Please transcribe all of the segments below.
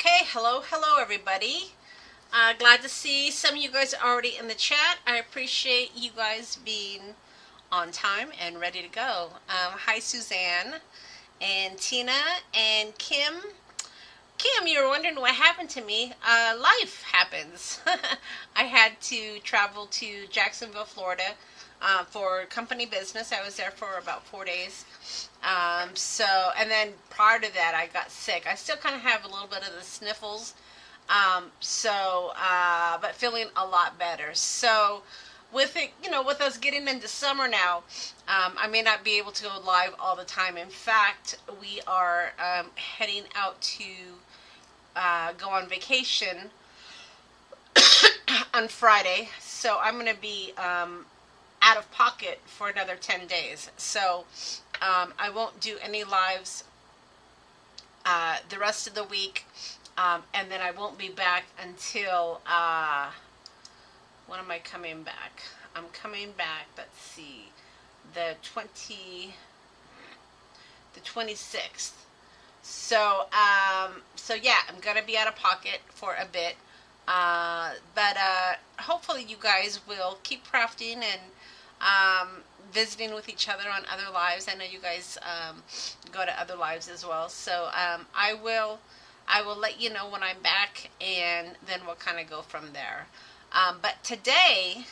Okay, hello everybody. Glad to see some of you guys already in the chat. I appreciate you guys being on time and ready to go. Hi Suzanne and Tina and Kim. Kim, you were wondering what happened to me. Life happens. I had to travel to Jacksonville, Florida for company business. I was there for about 4 days. And then prior to that, I got sick. I still kind of have a little bit of the sniffles. But feeling a lot better. So, with it, with us getting into summer now, I may not be able to go live all the time. In fact, we are heading out to go on vacation on Friday. So I'm going to be out of pocket for another 10 days. So I won't do any lives the rest of the week. And then I won't be back until, when am I coming back? I'm coming back, let's see, the 26th. So yeah, I'm going to be out of pocket for a bit. But hopefully you guys will keep crafting and visiting with each other on other lives. I know you guys go to other lives as well. So I will let you know when I'm back, and then we'll kind of go from there. But today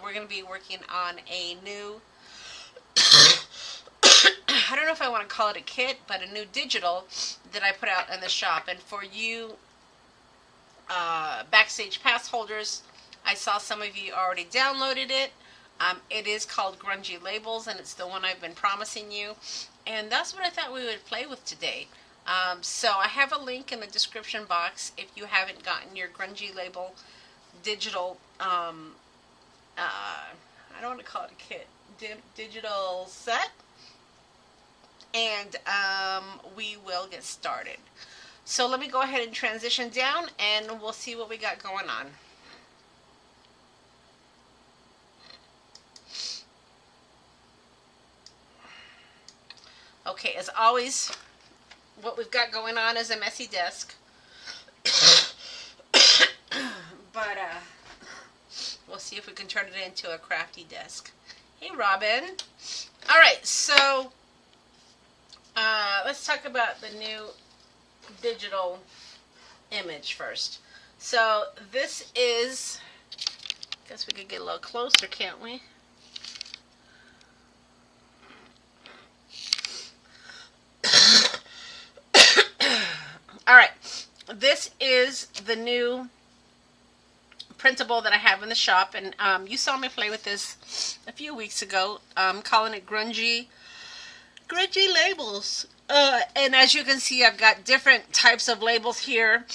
we're going to be working on a new, I don't know if I want to call it a kit, but a new digital that I put out in the shop. And for you Backstage Pass holders, I saw some of you already downloaded it. It is called Grungy Labels, and it's the one I've been promising you. And that's what I thought we would play with today. So I have a link in the description box if you haven't gotten your Grungy Label digital, I don't want to call it a kit, digital set. And we will get started. So let me go ahead and transition down, and we'll see what we got going on. Okay, as always, what we've got going on is a messy desk. But we'll see if we can turn it into a crafty desk. Hey, Robin. All right, so let's talk about the new digital image first. So this is, I guess we could get a little closer, can't we? All right, this is the new printable that I have in the shop, and you saw me play with this a few weeks ago. I'm calling it Grungy Labels. And as you can see, I've got different types of labels here,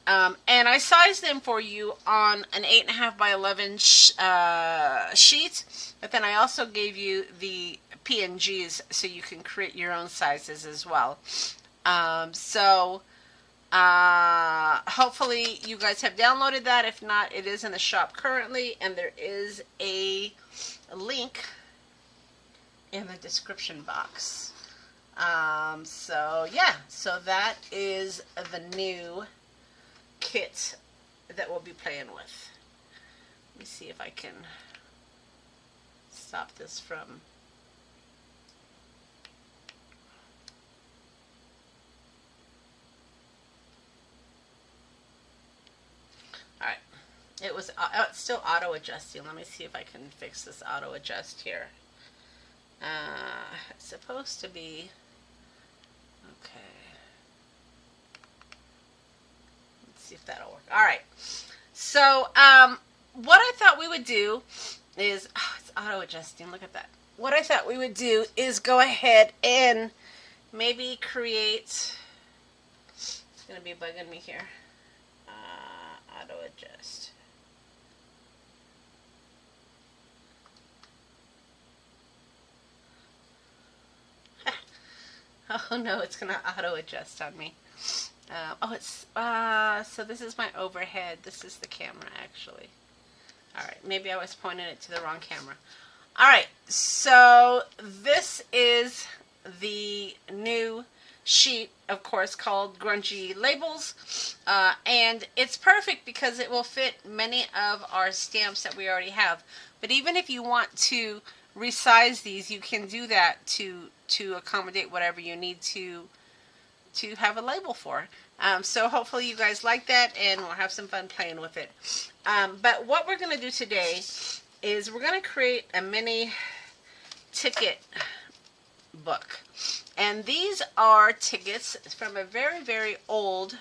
and I sized them for you on an 8.5 by 11 sheet, but then I also gave you the PNGs so you can create your own sizes as well. Hopefully you guys have downloaded that. If not, it is in the shop currently, and there is a link in the description box. So that is the new kit that we'll be playing with. Let me see if I can stop this from... Alright, it's still auto adjusting. Let me see if I can fix this auto adjust here. It's supposed to be okay. Let's see if that'll work. Alright, so what I thought we would do is, it's auto adjusting, look at that. What I thought we would do is go ahead and maybe create, it's going to be bugging me here. Auto adjust. Oh no, it's gonna auto adjust on me. So this is my overhead. This is the camera actually. Alright, maybe I was pointing it to the wrong camera. Alright, so this is the new sheet, of course, called Grungy Labels, and it's perfect because it will fit many of our stamps that we already have. But even if you want to resize these, you can do that to accommodate whatever you need to have a label for. So hopefully you guys like that, and we'll have some fun playing with it. But what we're going to do today is we're going to create a mini ticket book. And these are tickets from a very, very old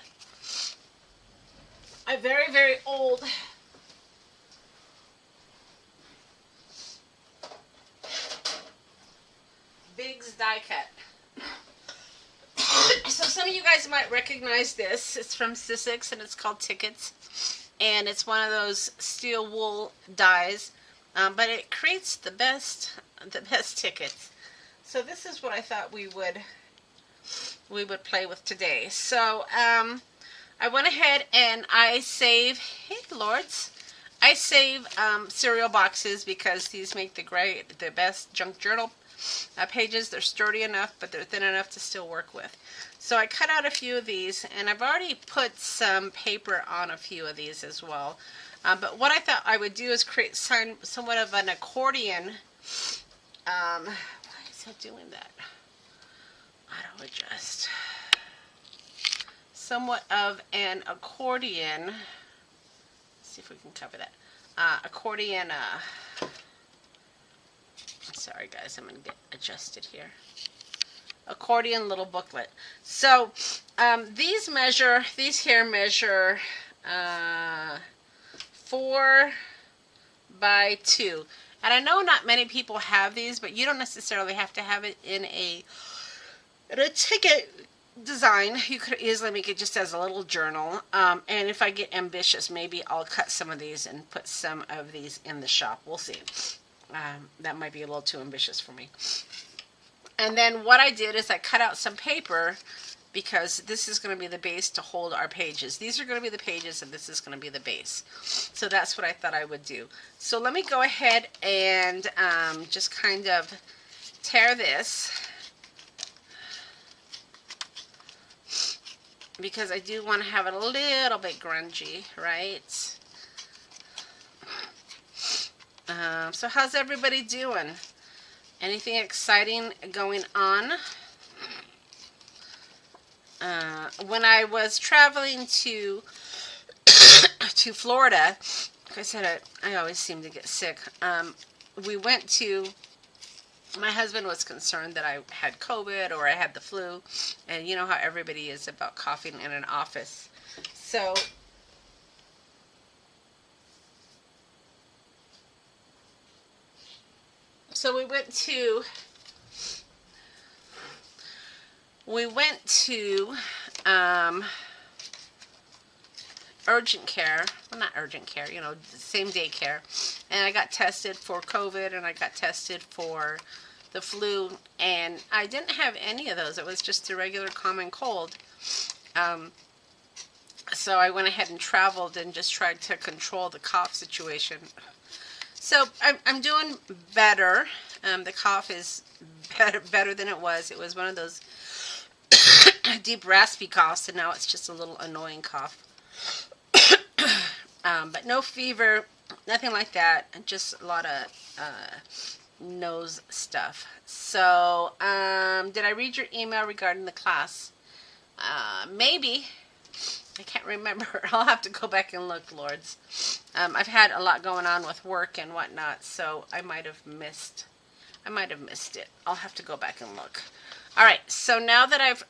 Biggs die cut. So some of you guys might recognize this. It's from Sussex, and it's called Tickets. And it's one of those steel wool dies, but it creates the best tickets. So this is what I thought we would play with today. So I went ahead and I save, hey lords, I save cereal boxes because these make the best junk journal pages. They're sturdy enough, but they're thin enough to still work with. So I cut out a few of these, and I've already put some paper on a few of these as well. But what I thought I would do is create somewhat of an accordion. Why is it doing that? Auto adjust. Somewhat of an accordion. Let's see if we can cover that. Accordion. Sorry guys, I'm going to get adjusted here. Accordion little booklet. So these here measure 4 by 2. And I know not many people have these, but you don't necessarily have to have it in a ticket design. You could easily make it just as a little journal. And if I get ambitious, maybe I'll cut some of these and put some of these in the shop. We'll see. That might be a little too ambitious for me. And then what I did is I cut out some paper because this is going to be the base to hold our pages. These are going to be the pages, and this is going to be the base. So that's what I thought I would do. So let me go ahead and just kind of tear this, because I do want to have it a little bit grungy, right? So how's everybody doing? Anything exciting going on? When I was traveling to Florida, like I said, I always seem to get sick. We went to, my husband was concerned that I had COVID or I had the flu, and you know how everybody is about coughing in an office. So we went to urgent care, well, not urgent care, you know, same day care, and I got tested for COVID, and I got tested for the flu, and I didn't have any of those. It was just a regular common cold. So I went ahead and traveled and just tried to control the cough situation. So I'm doing better. The cough is better than it was. It was one of those deep raspy coughs, and now it's just a little annoying cough. But no fever, nothing like that. Just a lot of nose stuff. So did I read your email regarding the class? Maybe. I can't remember. I'll have to go back and look, lords. I've had a lot going on with work and whatnot, so I might have missed it. I'll have to go back and look. All right. So now that I've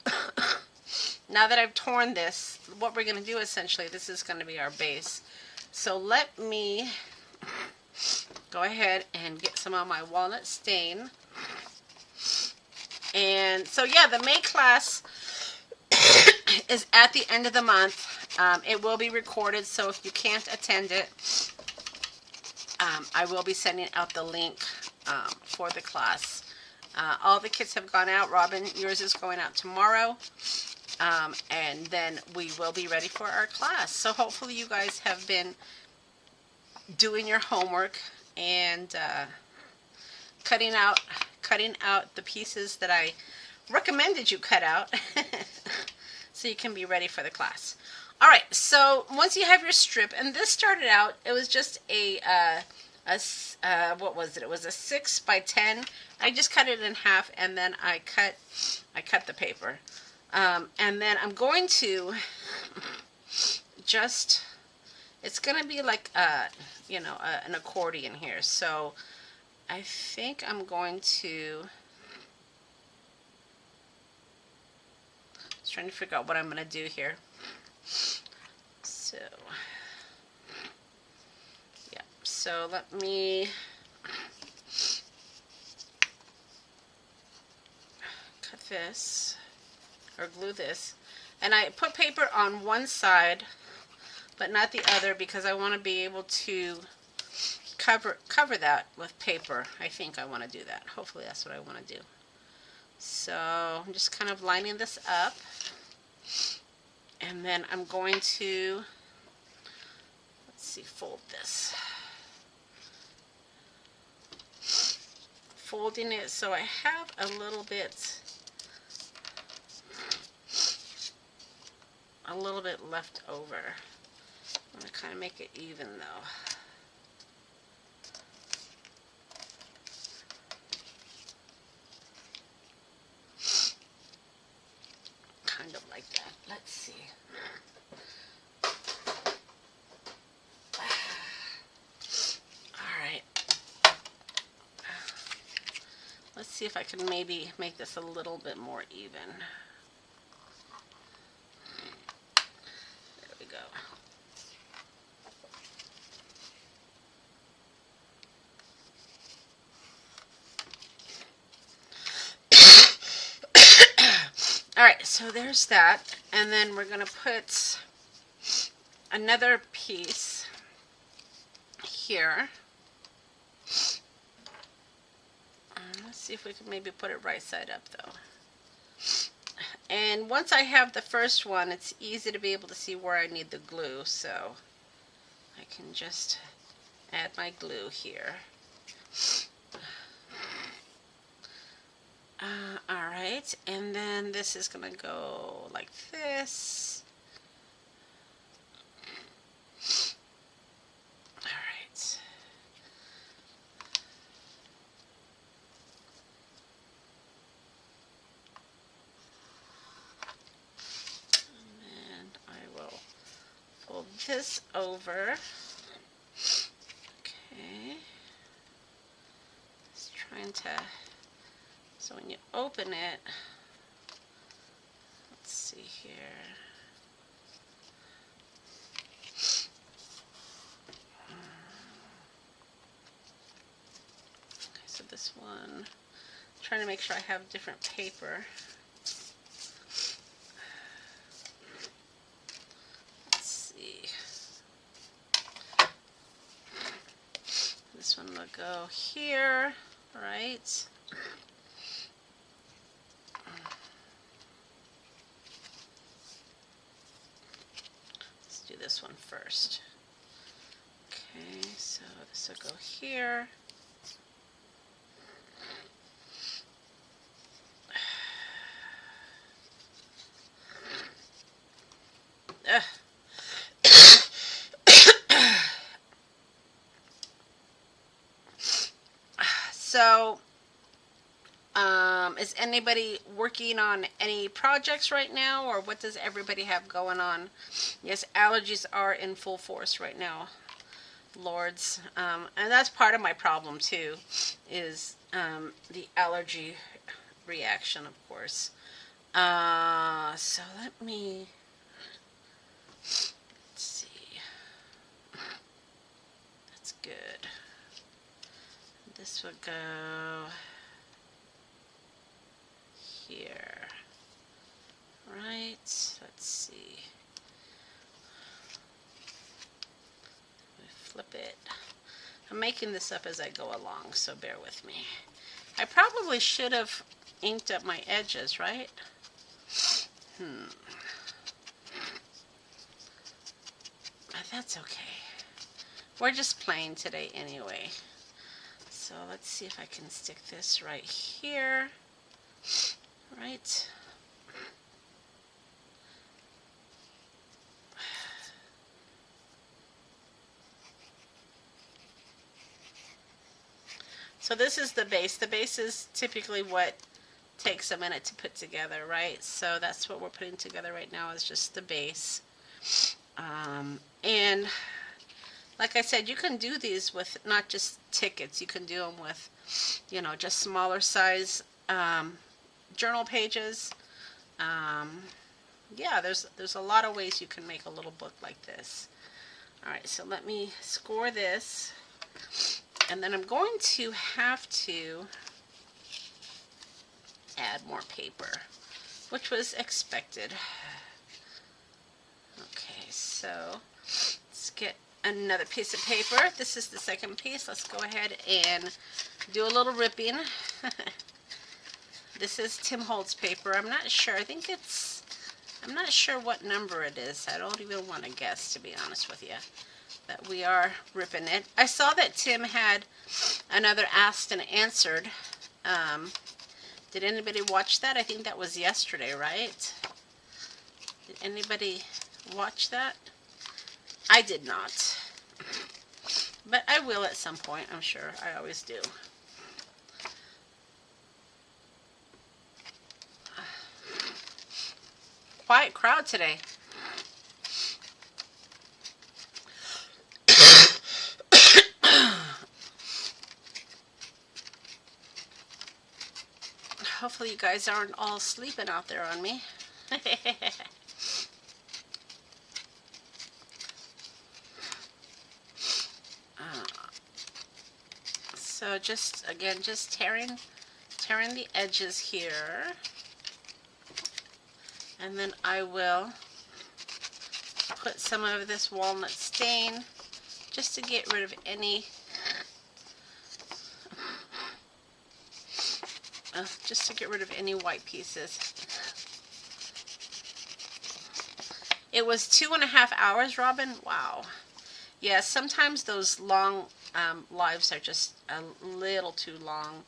torn this, what we're going to do essentially, this is going to be our base. So let me go ahead and get some of my walnut stain. And so yeah, the May class is at the end of the month. It will be recorded, so if you can't attend it, I will be sending out the link for the class. All the kits have gone out. Robin, yours is going out tomorrow. And then we will be ready for our class. So hopefully you guys have been doing your homework and cutting out the pieces that I recommended you cut out so you can be ready for the class. All right, so once you have your strip, and this started out, it was just what was it? It was a 6 by 10. I just cut it in half, and then I cut the paper. And then I'm going to just, it's going to be like an accordion here. So I think I'm going to, just trying to figure out what I'm going to do here. So yeah, so let me cut this, or glue this, and I put paper on one side but not the other because I want to be able to cover that with paper. I think I want to do that. Hopefully that's what I want to do. So I'm just kind of lining this up, and then I'm going to, let's see, fold this. Folding it so I have a little bit left over. I'm going to kind of make it even though. Kind of like that. Let's see. Alright. Let's see if I can maybe make this a little bit more even. There we go. Alright, so there's that, and then we're going to put another piece here. Let's see if we can maybe put it right side up though. And once I have the first one, it's easy to be able to see where I need the glue, so I can just add my glue here. Alright, and then this is going to go like this. Alright. And then I will fold this over. Okay. Just trying to... So when you open it, let's see here. Okay, so this one, I'm trying to make sure I have different paper. Let's see. This one will go here, right? This one first. Okay, so this will go here. So, is anybody working on any projects right now, or what does everybody have going on? Yes, allergies are in full force right now, lords. And that's part of my problem too, is the allergy reaction, of course. So let me, let's see. That's good. This would go here, right? Let's see. We flip it. I'm making this up as I go along, so bear with me. I probably should have inked up my edges, right? But that's okay. We're just playing today anyway. So let's see if I can stick this right here. All right. So this is the base. The base is typically what takes a minute to put together, right? So that's what we're putting together right now, is just the base. And like I said, you can do these with not just tickets. You can do them with, you know, just smaller size journal pages. Yeah, there's a lot of ways you can make a little book like this. All right, so let me score this, and then I'm going to have to add more paper, which was expected. Okay, so let's get another piece of paper. This is the second piece. Let's go ahead and do a little ripping. This is Tim Holtz paper. I'm not sure. I'm not sure what number it is. I don't even want to guess, to be honest with you, that we are ripping it. I saw that Tim had another Asked and Answered. Did anybody watch that? I think that was yesterday, right? Did anybody watch that? I did not. But I will at some point, I'm sure. I always do. Quiet crowd today. Hopefully you guys aren't all sleeping out there on me. So just, again, just tearing the edges here. And then I will put some of this walnut stain just to get rid of any white pieces. It was 2.5 hours, Robin. Wow. Yeah, sometimes those long lives are just a little too long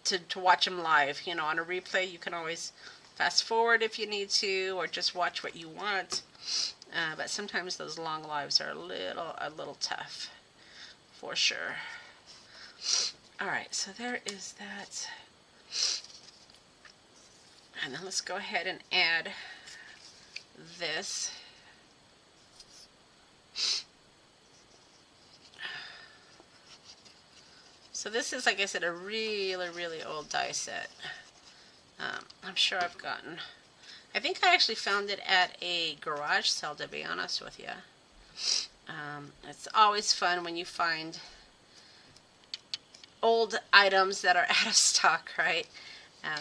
to watch them live. You know, on a replay, you can always fast forward if you need to, or just watch what you want. But sometimes those long lives are a little tough, for sure. All right, so there is that. And then let's go ahead and add this. So this is, like I said, a really old die set. I'm sure I think I actually found it at a garage sale, to be honest with you. It's always fun when you find old items that are out of stock, right,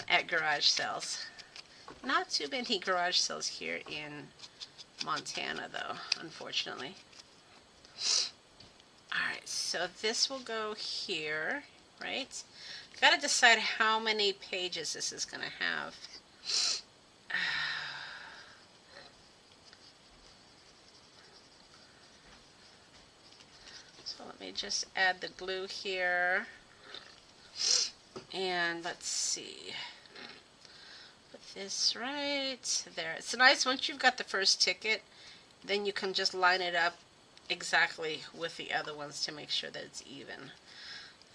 at garage sales. Not too many garage sales here in Montana, though, unfortunately. Alright, so this will go here, right? Got to decide how many pages this is going to have. So let me just add the glue here. And let's see. Put this right there. It's nice once you've got the first ticket, then you can just line it up exactly with the other ones to make sure that it's even.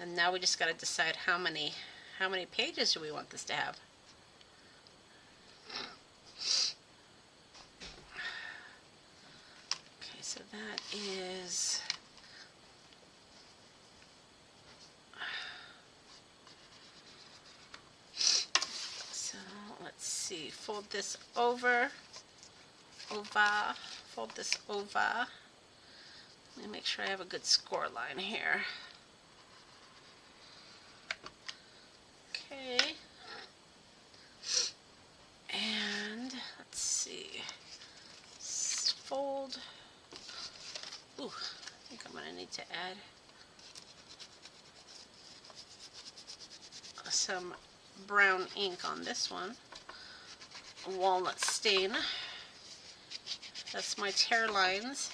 And now we just got to decide how many pages do we want this to have. Okay, so that is so let's see, fold this over, fold this over. Let me make sure I have a good score line here. Okay. And let's see. Fold. Ooh, I think I'm going to need to add some brown ink on this one. Walnut stain. That's my tear lines.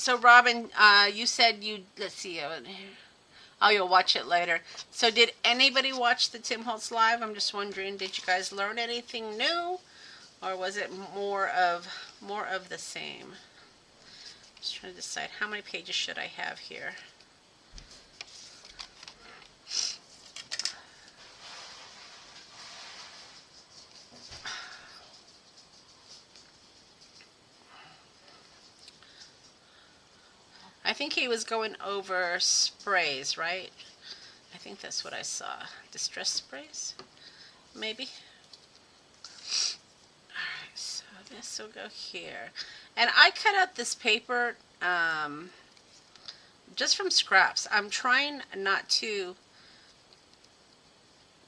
So Robin, you said let's see, oh, you'll watch it later. So did anybody watch the Tim Holtz Live? I'm just wondering, did you guys learn anything new? Or was it more of the same? Just trying to decide how many pages should I have here. I think he was going over sprays, right? I think that's what I saw. Distress sprays? Maybe? Alright, so this will go here. And I cut out this paper just from scraps. I'm trying not to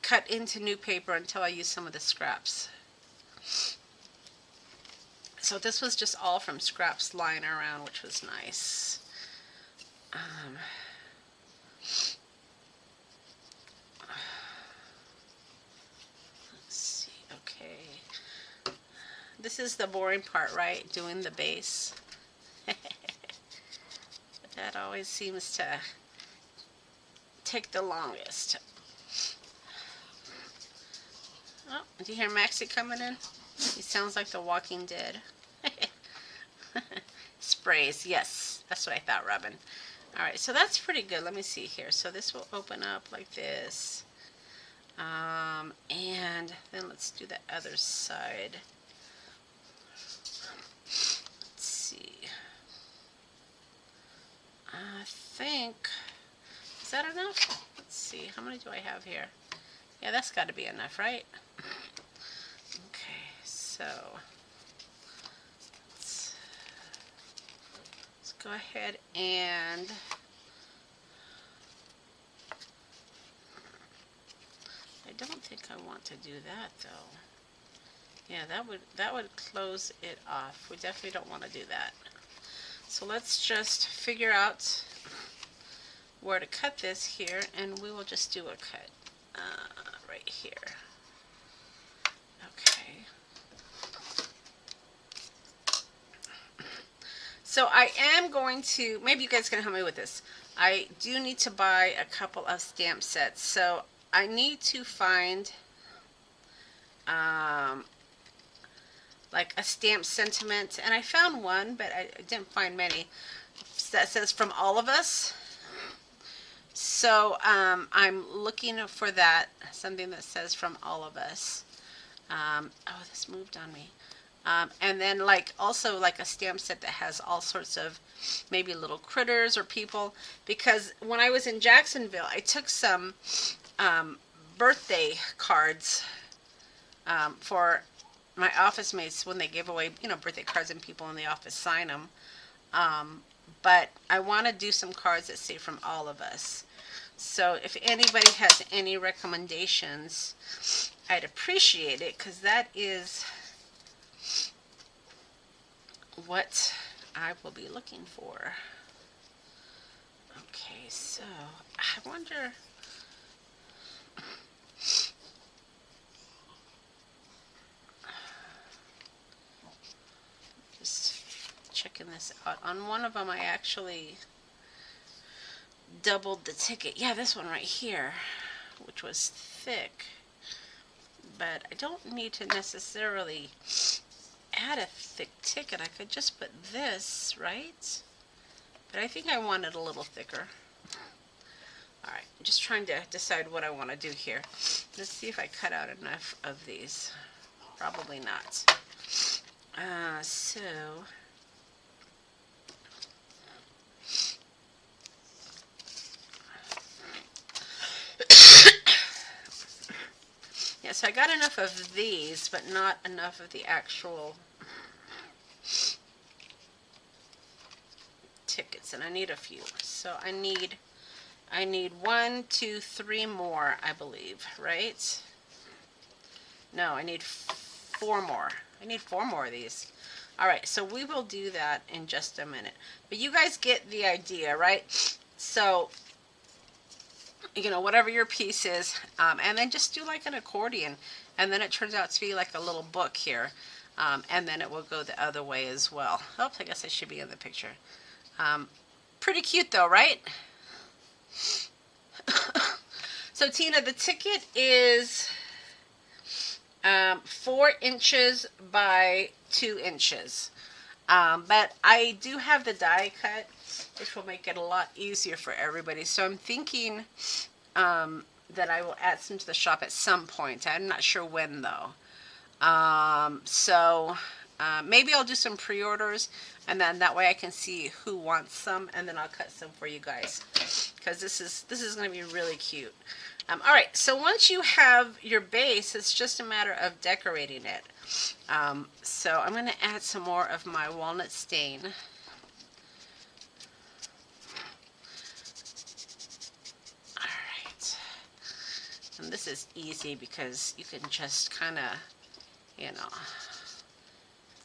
cut into new paper until I use some of the scraps. So this was just all from scraps lying around, which was nice. Let's see, okay. This is the boring part, right? Doing the base. That always seems to take the longest. Oh, do you hear Maxie coming in? He sounds like the Walking Dead. Sprays, yes. That's what I thought, Robin. Alright, so that's pretty good. Let me see here. So this will open up like this. And then let's do the other side. Let's see. I think, is that enough? Let's see, how many do I have here? Yeah, that's got to be enough, right? Okay, so let's go ahead and I don't think I want to do that though. Yeah, that would close it off. We definitely don't want to do that. So let's just figure out where to cut this here, and we will just do a cut right here. Okay. So I am going to, maybe you guys can help me with this. I do need to buy a couple of stamp sets. So I need to find like a stamp sentiment, and I found one, but I didn't find many, that says "From All of Us." So I'm looking for that, something that says "From All of Us." Oh, this moved on me. And then like also like a stamp set that has all sorts of maybe little critters or people, because when I was in Jacksonville I took some birthday cards for my office mates when they give away, you know, birthday cards, and people in the office sign them. But I want to do some cards that say "From All of Us." So if anybody has any recommendations, I'd appreciate it, because that is what I will be looking for. Okay, so I wonder, just checking this out. On one of them I actually doubled the ticket. Yeah, this one right here, which was thick. But I don't need to necessarily add a thick ticket. I could just put this, right? But I think I want it a little thicker. Alright, I'm just trying to decide what I want to do here. Let's see if I cut out enough of these. Probably not. So yeah, so I got enough of these, but not enough of the actual tickets, and I need a few. So I need 1, 2, 3 more, I believe, right? No, I need 4 more. I need 4 more of these. Alright, so we will do that in just a minute. But you guys get the idea, right? So, you know, whatever your piece is, and then just do like an accordion, and then it turns out to be like a little book here, and then it will go the other way as well. Oops, I guess I should be in the picture. Pretty cute though, right? So Tina, the ticket is 4 inches by 2 inches. But I do have the die cut, which will make it a lot easier for everybody. So I'm thinking that I will add some to the shop at some point. I'm not sure when though. Maybe I'll do some pre-orders, and then that way I can see who wants some, and then I'll cut some for you guys, because this is going to be really cute. All right, so once you have your base, it's just a matter of decorating it. So I'm going to add some more of my walnut stain. All right, and this is easy because you can just kind of, you know,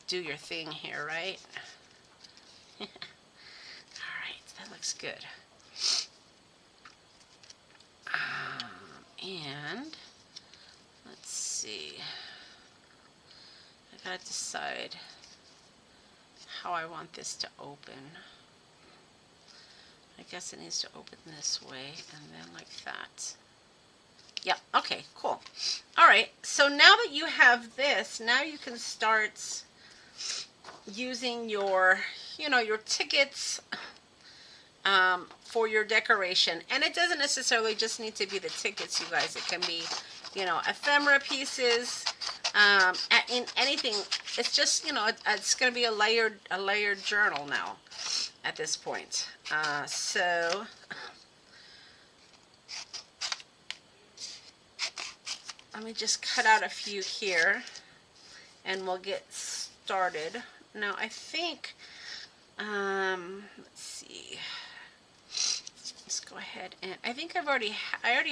do your thing here, right? All right, that looks good. And let's see, I gotta decide how I want this to open. I guess it needs to open this way and then like that. Yeah, okay, cool. All right, so now that you have this, now you can start using your, you know, your tickets for your decoration. And it doesn't necessarily just need to be the tickets, you guys. It can be, you know, ephemera pieces, in anything. It's just, you know, it's going to be a layered journal now at this point. So let me just cut out a few here and we'll get started. Now I think, let's see, let's go ahead, and I think I already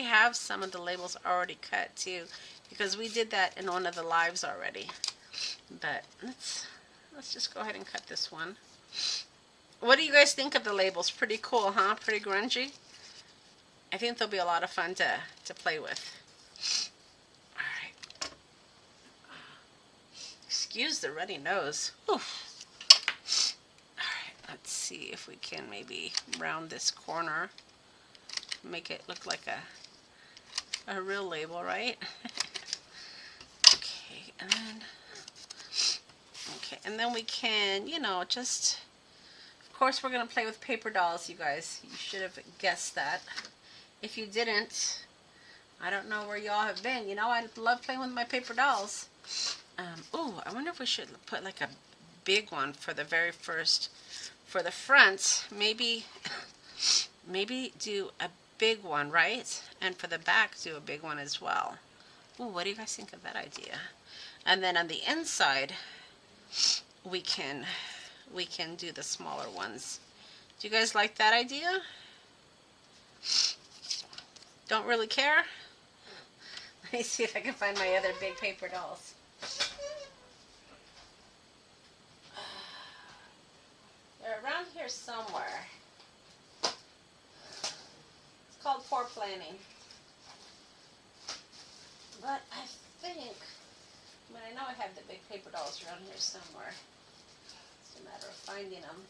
have some of the labels already cut too, because we did that in one of the lives already. But let's just go ahead and cut this one. What do you guys think of the labels? Pretty cool, huh? Pretty grungy. I think they'll be a lot of fun to play with. All right. Excuse the runny nose. Whew. All right, let's see if we can maybe round this corner, make it look like a real label, right? Okay, and then we can, you know, just, of course we're going to play with paper dolls, you guys. You should have guessed that. If you didn't, I don't know where y'all have been. You know, I love playing with my paper dolls. Oh, I wonder if we should put like a big one for the very first, for the front. Maybe do a big one, right? And for the back, do a big one as well. Ooh, what do you guys think of that idea? And then on the inside, we can do the smaller ones. Do you guys like that idea? Don't really care? Let me see if I can find my other big paper dolls. They're around here somewhere. It's called Poor Planning. But I think, I know I have the big paper dolls around here somewhere. It's a matter of finding them.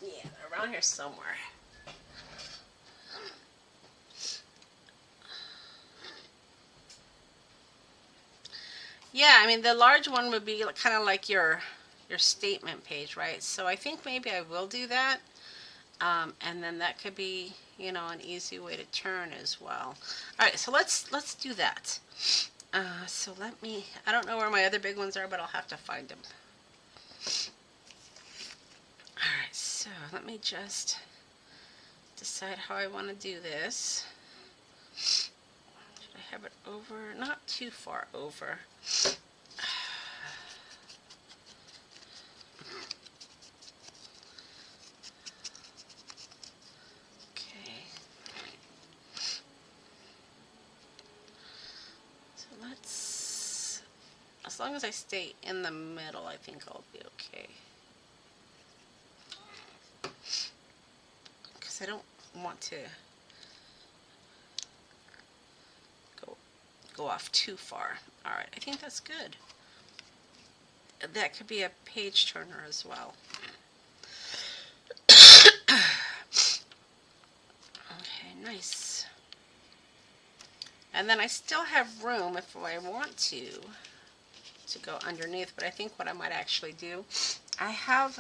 Yeah, they're around here somewhere. Yeah, I mean, the large one would be kind of like your statement page, right? So I think maybe I will do that. And then that could be, you know, an easy way to turn as well. All right, so let's do that. So let me, I don't know where my other big ones are, but I'll have to find them. All right, so let me just decide how I want to do this. Should I have it over? Not too far over. as long as I stay in the middle, I think I'll be okay. Because I don't want to go off too far. Alright, I think that's good. That could be a page turner as well. Okay, nice. And then I still have room if I want to go underneath, but I think what I might actually do, I have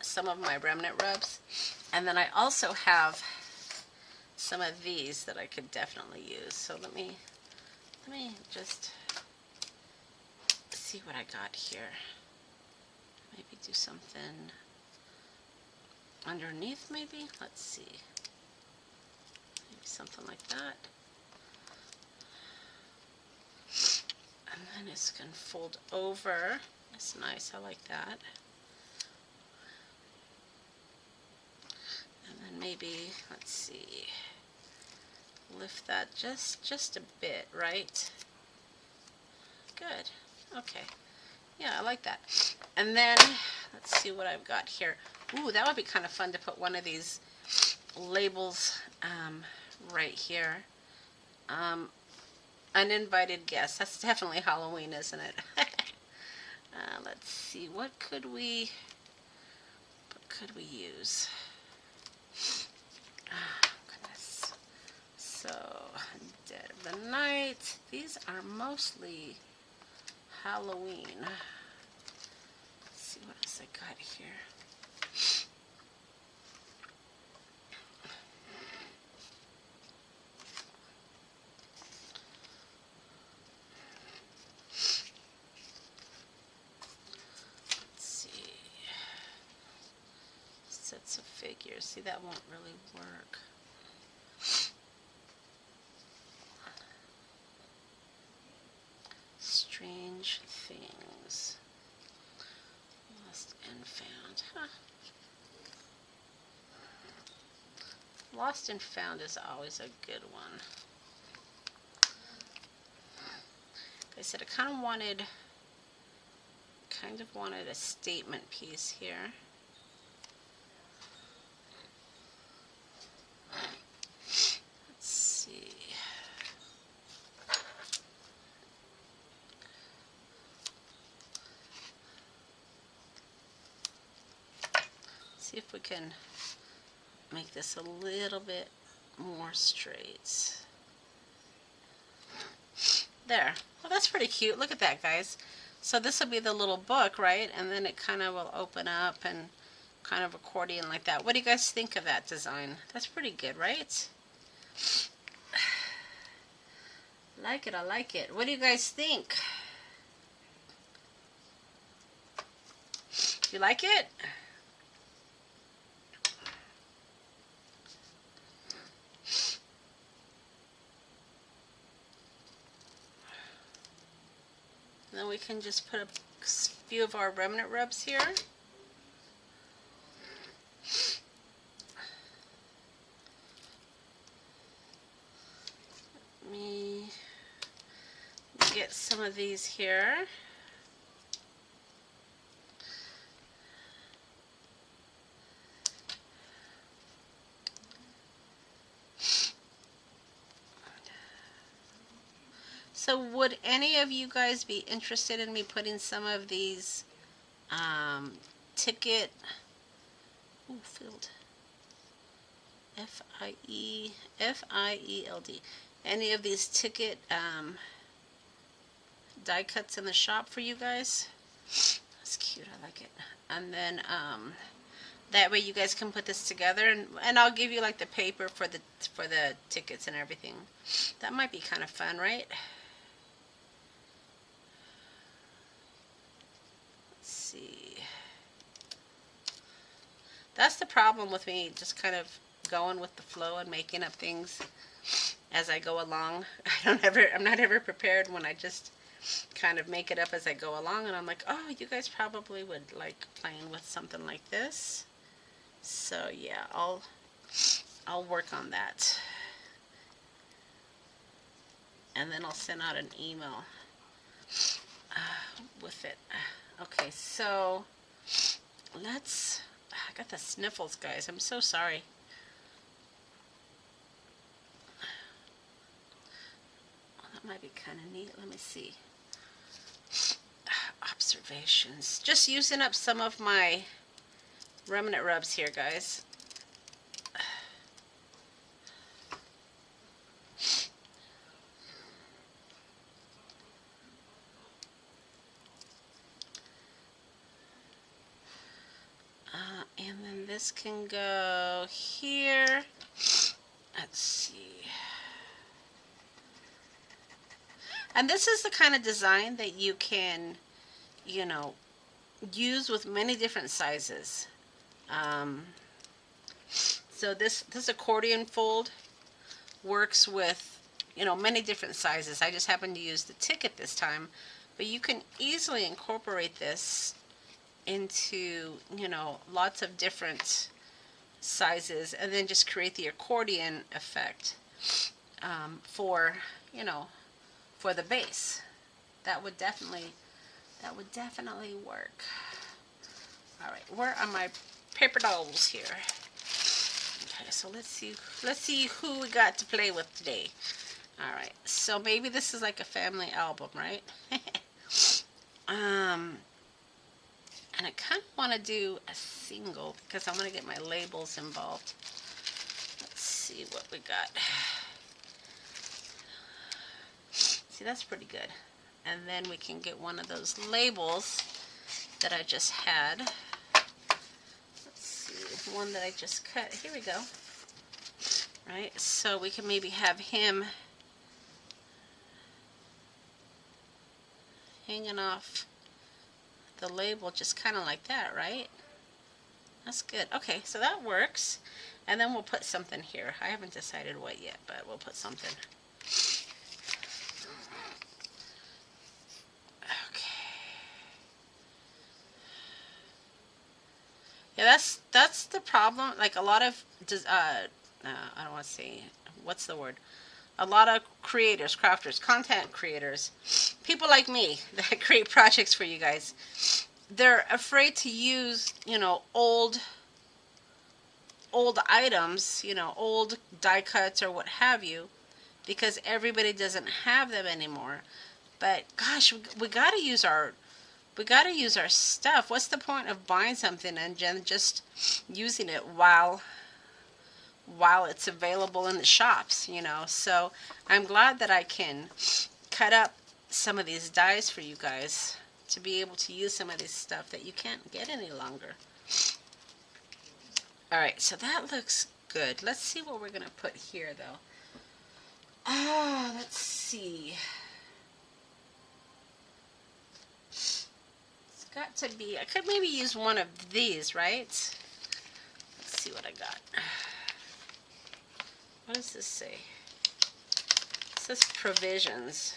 some of my remnant rubs, and then I also have some of these that I could definitely use. So let me just see what I got here. Maybe do something underneath, maybe. Let's see. Maybe something like that. And then it's going to fold over. That's nice. I like that. And then maybe, let's see, lift that just a bit, right? Good. Okay. Yeah, I like that. And then, let's see what I've got here. Ooh, that would be kind of fun to put one of these labels right here. Uninvited guest. That's definitely Halloween, isn't it? Let's see. What could we use? Oh, goodness. So, Dead of the Night. These are mostly Halloween. Let's see what else I got here. Sets of figures. See, that won't really work. Strange things. Lost and found. Huh. Lost and found is always a good one. Like I said, I kind of wanted a statement piece here. See if we can make this a little bit more straight. There. Well, that's pretty cute. Look at that, guys. So this will be the little book, right? And then it kind of will open up and kind of accordion like that. What do you guys think of that design? That's pretty good, right? Like it, I like it. What do you guys think? You like it? And then we can just put a few of our remnant rubs here. Let me get some of these here. So would any of you guys be interested in me putting some of these ticket, filled, F-I-E-L-D, any of these ticket die cuts in the shop for you guys? That's cute, I like it. And then that way you guys can put this together, and I'll give you like the paper for the tickets and everything. That might be kind of fun, right? See, that's the problem with me just kind of going with the flow and making up things as I go along. I'm not ever prepared when I just kind of make it up as I go along, and I'm like, oh, you guys probably would like playing with something like this. So yeah, I'll work on that, and then I'll send out an email with it. Okay, so let's, I got the sniffles, guys. I'm so sorry. Well, that might be kind of neat. Let me see. Observations. Just using up some of my remnant rubs here, guys. And then this can go here. Let's see. And this is the kind of design that you can, you know, use with many different sizes. So this accordion fold works with, you know, many different sizes. I just happened to use the ticket this time, but you can easily incorporate this into, you know, lots of different sizes, and then just create the accordion effect for, you know, for the base. That would definitely work. All right, where are my paper dolls here? Okay, so let's see who we got to play with today. All right, so maybe this is like a family album, right? And I kind of want to do a single because I want to get my labels involved. Let's see what we got. See, that's pretty good. And then we can get one of those labels that I just had. Let's see, one that I just cut. Here we go. Right, so we can maybe have him hanging off the label just kind of like that, right? That's good. Okay, so that works. And then we'll put something here. I haven't decided what yet, but we'll put something. Okay. Yeah, that's the problem. Like a lot of I don't want to say, what's the word? A lot of creators, crafters, content creators, people like me that create projects for you guys, they're afraid to use, you know, old items, you know, old die cuts or what have you, because everybody doesn't have them anymore. But gosh, we gotta use our stuff. What's the point of buying something and just using it while it's available in the shops, you know? So I'm glad that I can cut up some of these dies for you guys to be able to use some of this stuff that you can't get any longer. All right, so that looks good. Let's see what we're gonna put here though. Let's see. It's got to be, I could maybe use one of these, right? Let's see what I got. What does this say? It says provisions.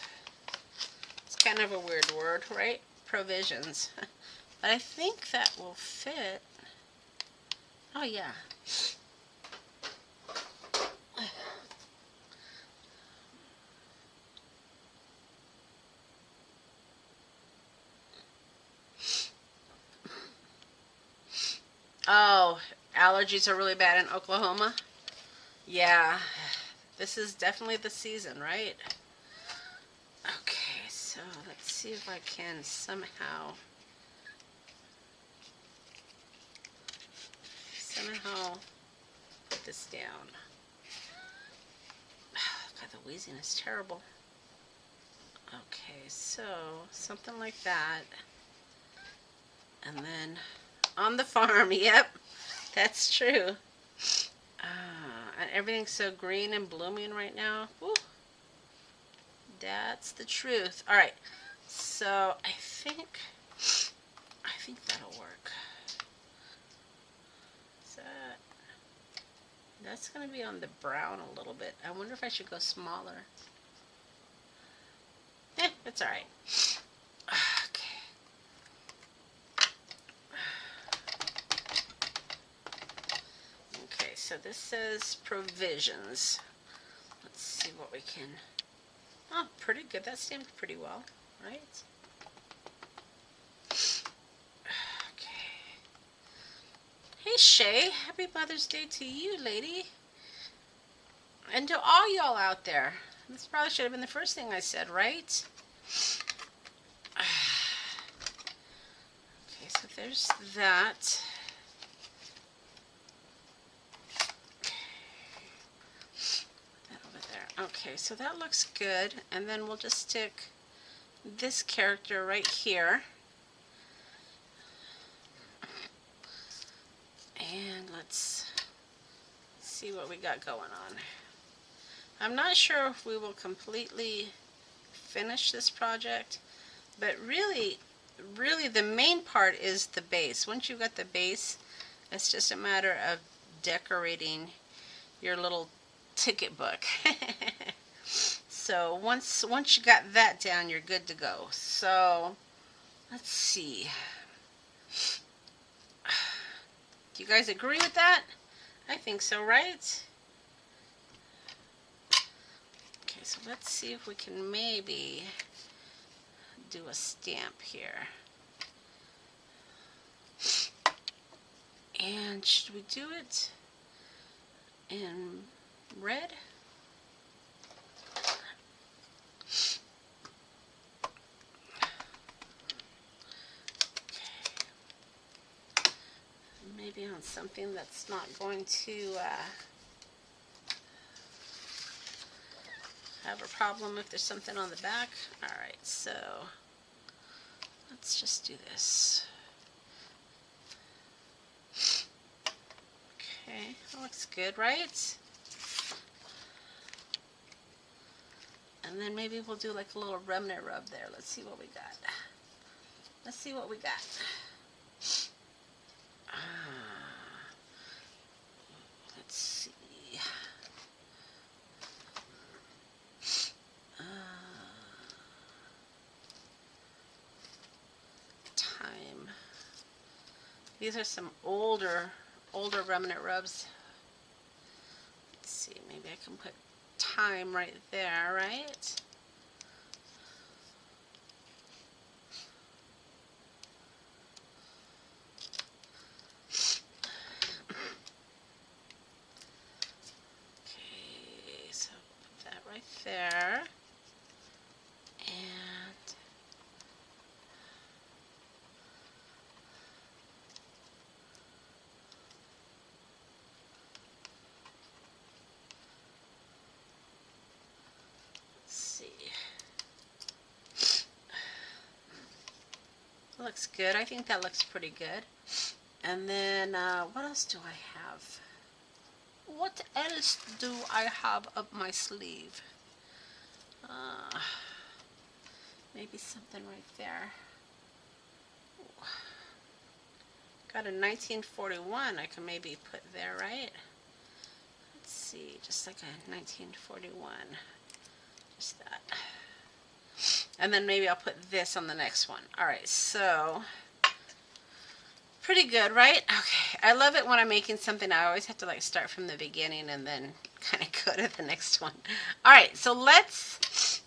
It's kind of a weird word, right? Provisions. But I think that will fit. Oh, yeah. Oh, allergies are really bad in Oklahoma? Yeah, this is definitely the season, right? Okay, so let's see if I can somehow put this down. God, the wheezing is terrible. Okay, so something like that. And then on the farm, yep, that's true. And everything's so green and blooming right now. Woo. That's the truth. All right, so I think that'll work. That's going to be on the brown a little bit. I wonder if I should go smaller. It's all right. Okay. Okay, so this says provisions. Let's see what we can... Oh, pretty good. That stamped pretty well. right? Okay. Hey Shay, happy Mother's Day to you, lady. And to all y'all out there. This probably should have been the first thing I said, right? Okay, so there's that. That over there. Okay, so that looks good. And then we'll just stick this character right here. And let's see what we got going on. I'm not sure if we will completely finish this project, but really the main part is the base. Once you've got the base, it's just a matter of decorating your little ticket book. So once you got that down, you're good to go. So let's see. Do you guys agree with that? I think so, right? Okay, so let's see if we can maybe do a stamp here. And should we do it in red? Maybe on something that's not going to have a problem if there's something on the back. Alright, so let's just do this. Okay, that looks good, right? And then maybe we'll do like a little remnant rub there. Let's see what we got. Let's see what we got. Let's see. Time. These are some older remnant rubs. Let's see, maybe I can put time right there, right? Okay, so put that right there. And looks good. I think that looks pretty good. And then what else do I have? What else do I have up my sleeve? Maybe something right there. Ooh. Got a 1941 I can maybe put there, right? Let's see, just like a 1941. Just that. And then maybe I'll put this on the next one. Alright, so pretty good, right? Okay, I love it when I'm making something. I always have to like start from the beginning and then kind of go to the next one. Alright, so let's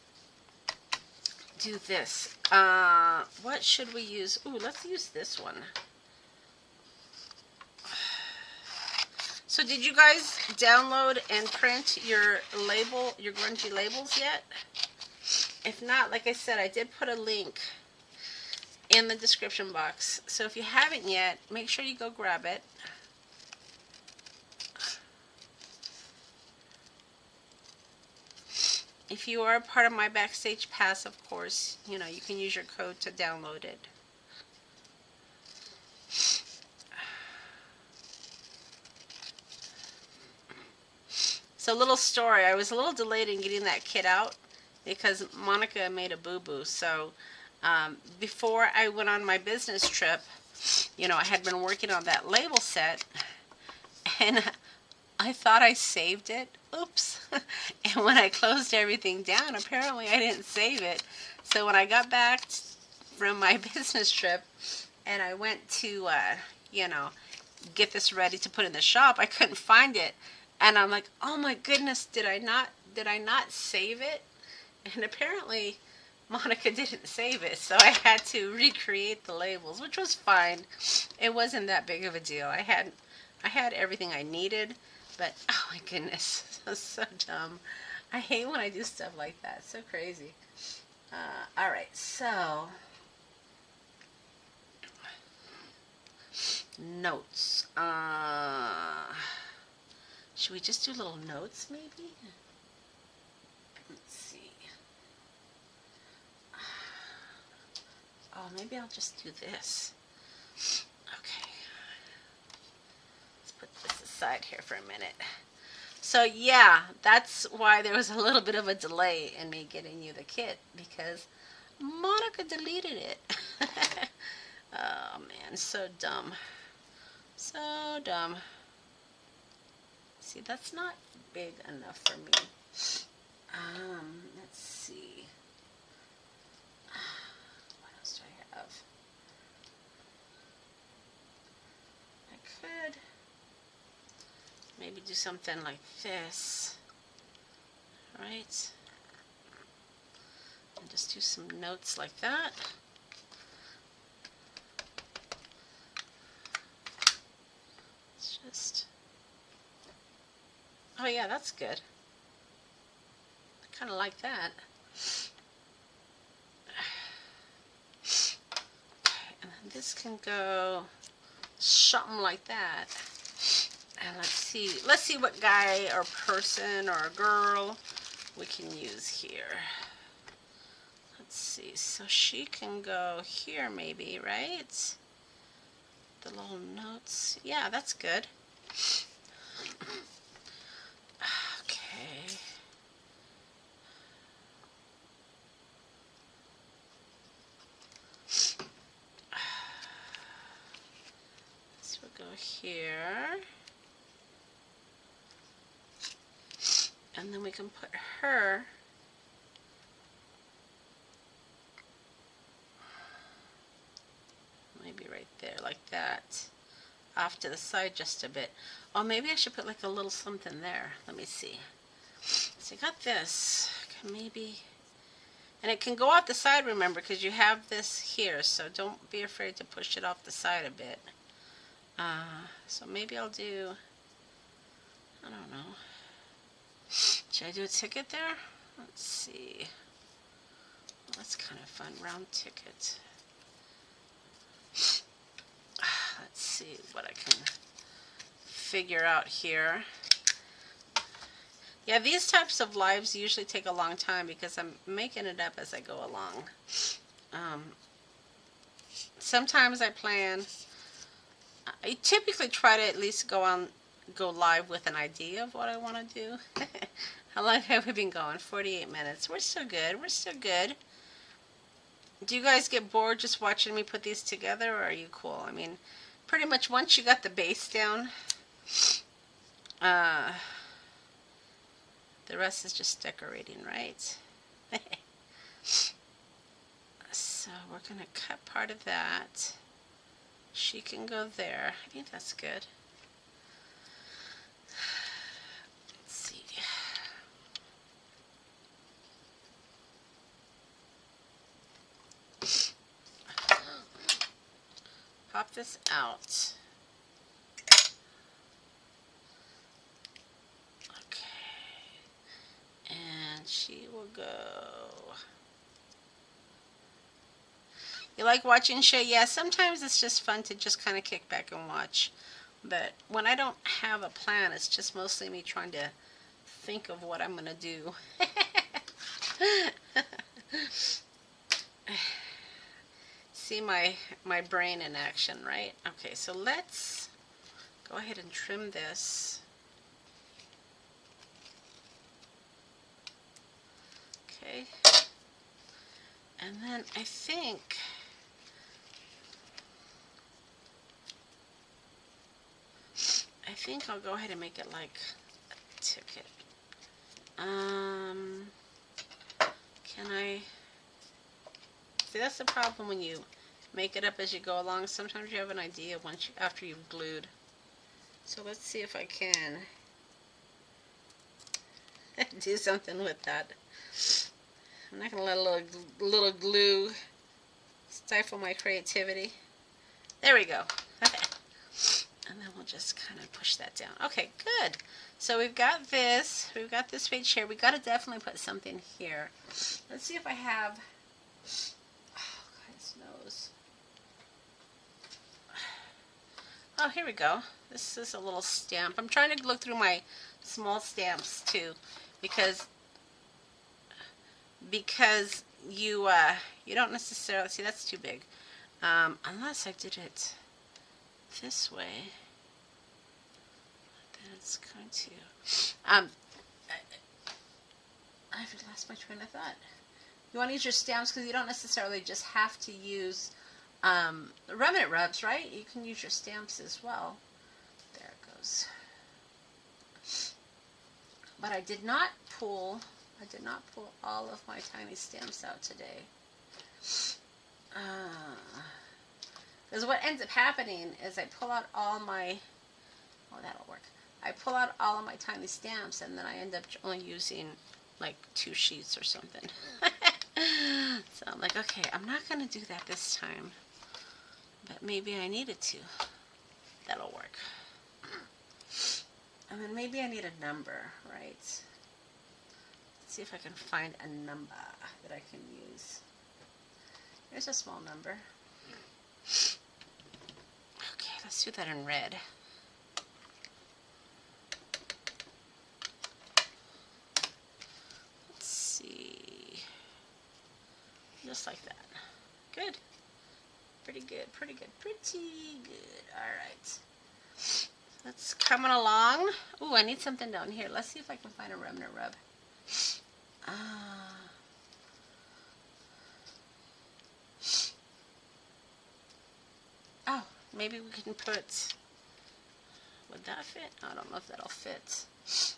do this. What should we use? Ooh, let's use this one. So did you guys download and print your label, your grungy labels yet? If not, like I said, I did put a link in the description box. So if you haven't yet, make sure you go grab it. If you are a part of my Backstage Pass, of course, you know, you can use your code to download it. So, little story, I was a little delayed in getting that kit out because Monica made a boo-boo. So, before I went on my business trip, you know, I had been working on that label set, and I thought I saved it. Oops. And when I closed everything down, apparently I didn't save it. So when I got back from my business trip and I went to, you know, get this ready to put in the shop, I couldn't find it. And I'm like, oh my goodness, did I not save it? And apparently Monica didn't save it, so I had to recreate the labels, which was fine. It wasn't that big of a deal. I had everything I needed, but oh my goodness, so dumb. I hate when I do stuff like that. It's so crazy. All right, so notes. Should we just do little notes, maybe? Let's see. Oh, maybe I'll just do this. Okay. Let's put this aside here for a minute. So yeah, that's why there was a little bit of a delay in me getting you the kit, because Monica deleted it. Oh man, so dumb. So dumb. See, that's not big enough for me. Let's see. What else do I have? I could maybe do something like this. Right? And just do some notes like that. It's just... Oh yeah, that's good. I kind of like that. And then this can go something like that. And let's see what guy or person or girl we can use here. Let's see, so she can go here maybe, right? The little notes. Yeah, that's good. Okay. So we'll go here. And then we can put her maybe right there, like that. Off to the side just a bit. Oh, maybe I should put like a little something there. Let me see. So I got this. Maybe. And it can go off the side, remember, because you have this here. So don't be afraid to push it off the side a bit. So maybe I'll do, I don't know. Should I do a ticket there? Let's see. Well, that's kind of fun. Round ticket. Let's see what I can figure out here. Yeah, these types of lives usually take a long time because I'm making it up as I go along. Sometimes I plan. I typically try to at least go live with an idea of what I want to do. How long have we been going? 48 minutes. We're still good. We're still good. Do you guys get bored just watching me put these together, or are you cool? I mean, pretty much once you got the base down, the rest is just decorating, right? So we're going to cut part of that. She can go there. I think that's good. Let's see. Pop this out. Okay. And she will go. You like watching show? Yeah, sometimes it's just fun to just kind of kick back and watch. But when I don't have a plan, it's just mostly me trying to think of what I'm going to do. See my brain in action, right? Okay, so let's go ahead and trim this. Okay. And then I think I'll go ahead and make it like a ticket. Can I? See, that's the problem when you make it up as you go along. Sometimes you have an idea after you've glued. So let's see if I can do something with that. I'm not going to let a little glue stifle my creativity. There we go. Okay. And then we'll just kind of push that down. Okay, good. So we've got this. We've got this page here. We've got to definitely put something here. Let's see if I have... Oh, God's nose. Oh, here we go. This is a little stamp. I'm trying to look through my small stamps too, because you don't necessarily see, that's too big, unless I did it this way. Then it's going to I've lost my train of thought. You want to use your stamps because you don't necessarily just have to use remnant rubs, right? You can use your stamps as well. There it goes. But I did not pull all of my tiny stamps out today. Because what ends up happening is I pull out all my, oh, that'll work. I pull out all of my tiny stamps and then I end up only using like 2 sheets or something. So I'm like, okay, I'm not going to do that this time. But maybe I needed to. That'll work. And then maybe I need a number, right? Let's see if I can find a number that I can use. Here's a small number. Okay, let's do that in red. Let's see. Just like that. Good. Pretty good, pretty good, pretty good. All right. That's coming along. Ooh, I need something down here. Let's see if I can find a remnant rub. Oh, maybe we can put... Would that fit? I don't know if that'll fit. Let's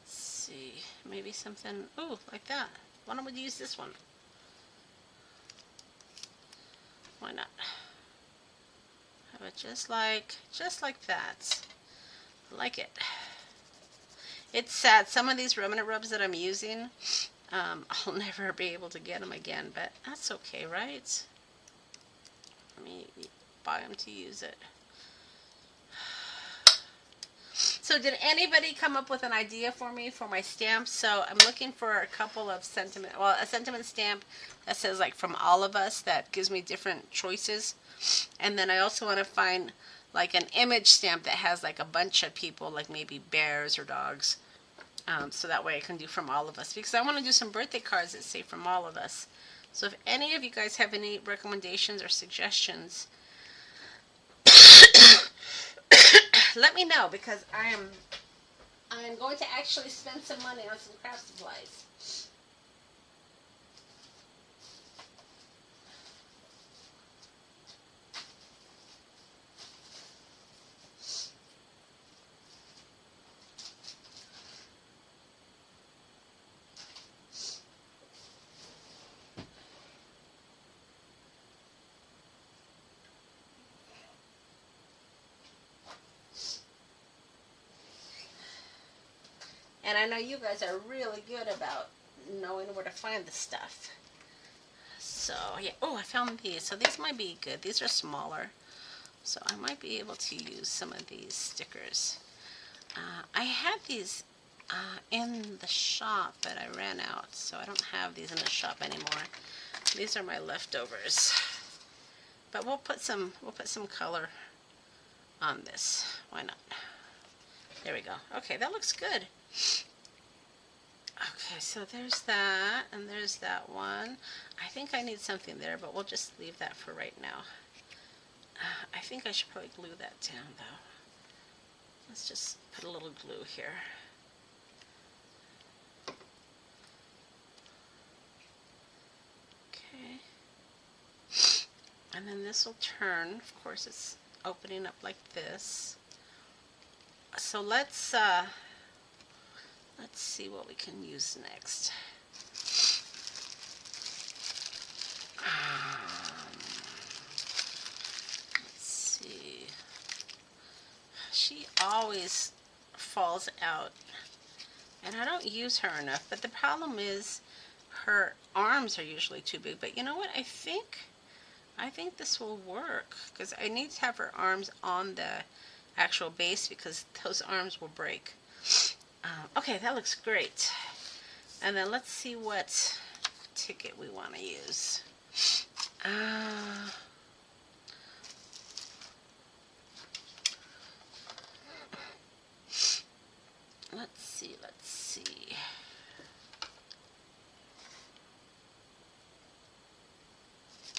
see. Maybe something... Ooh, like that. Why don't we use this one? Why not? Have it just like that. I like it. It's sad. Some of these remnant rubs that I'm using, I'll never be able to get them again, but that's okay, right? Let me buy them to use it. So did anybody come up with an idea for me for my stamps? So I'm looking for a couple of sentiment, well, a sentiment stamp that says like from all of us, that gives me different choices. And then I also want to find like an image stamp that has like a bunch of people, like maybe bears or dogs. So that way I can do from all of us, because I want to do some birthday cards that say from all of us. So if any of you guys have any recommendations or suggestions, let me know, because I am going to actually spend some money on some craft supplies. And I know you guys are really good about knowing where to find the stuff. So, yeah. Oh, I found these. So these might be good. These are smaller. So I might be able to use some of these stickers. I had these in the shop, but I ran out. So I don't have these in the shop anymore. These are my leftovers. But we'll put some color on this. Why not? There we go. Okay, that looks good. Okay, so there's that, and there's that one. I think I need something there, but we'll just leave that for right now. I think I should probably glue that down, though. Let's just put a little glue here. Okay. And then this will turn. Of course, it's opening up like this. So let's see what we can use next. Let's see. She always falls out And I don't use her enough, but the problem is her arms are usually too big. But you know what? I think this will work because I need to have her arms on the actual base because those arms will break. Okay, that looks great. And then let's see what ticket we want to use. Let's see.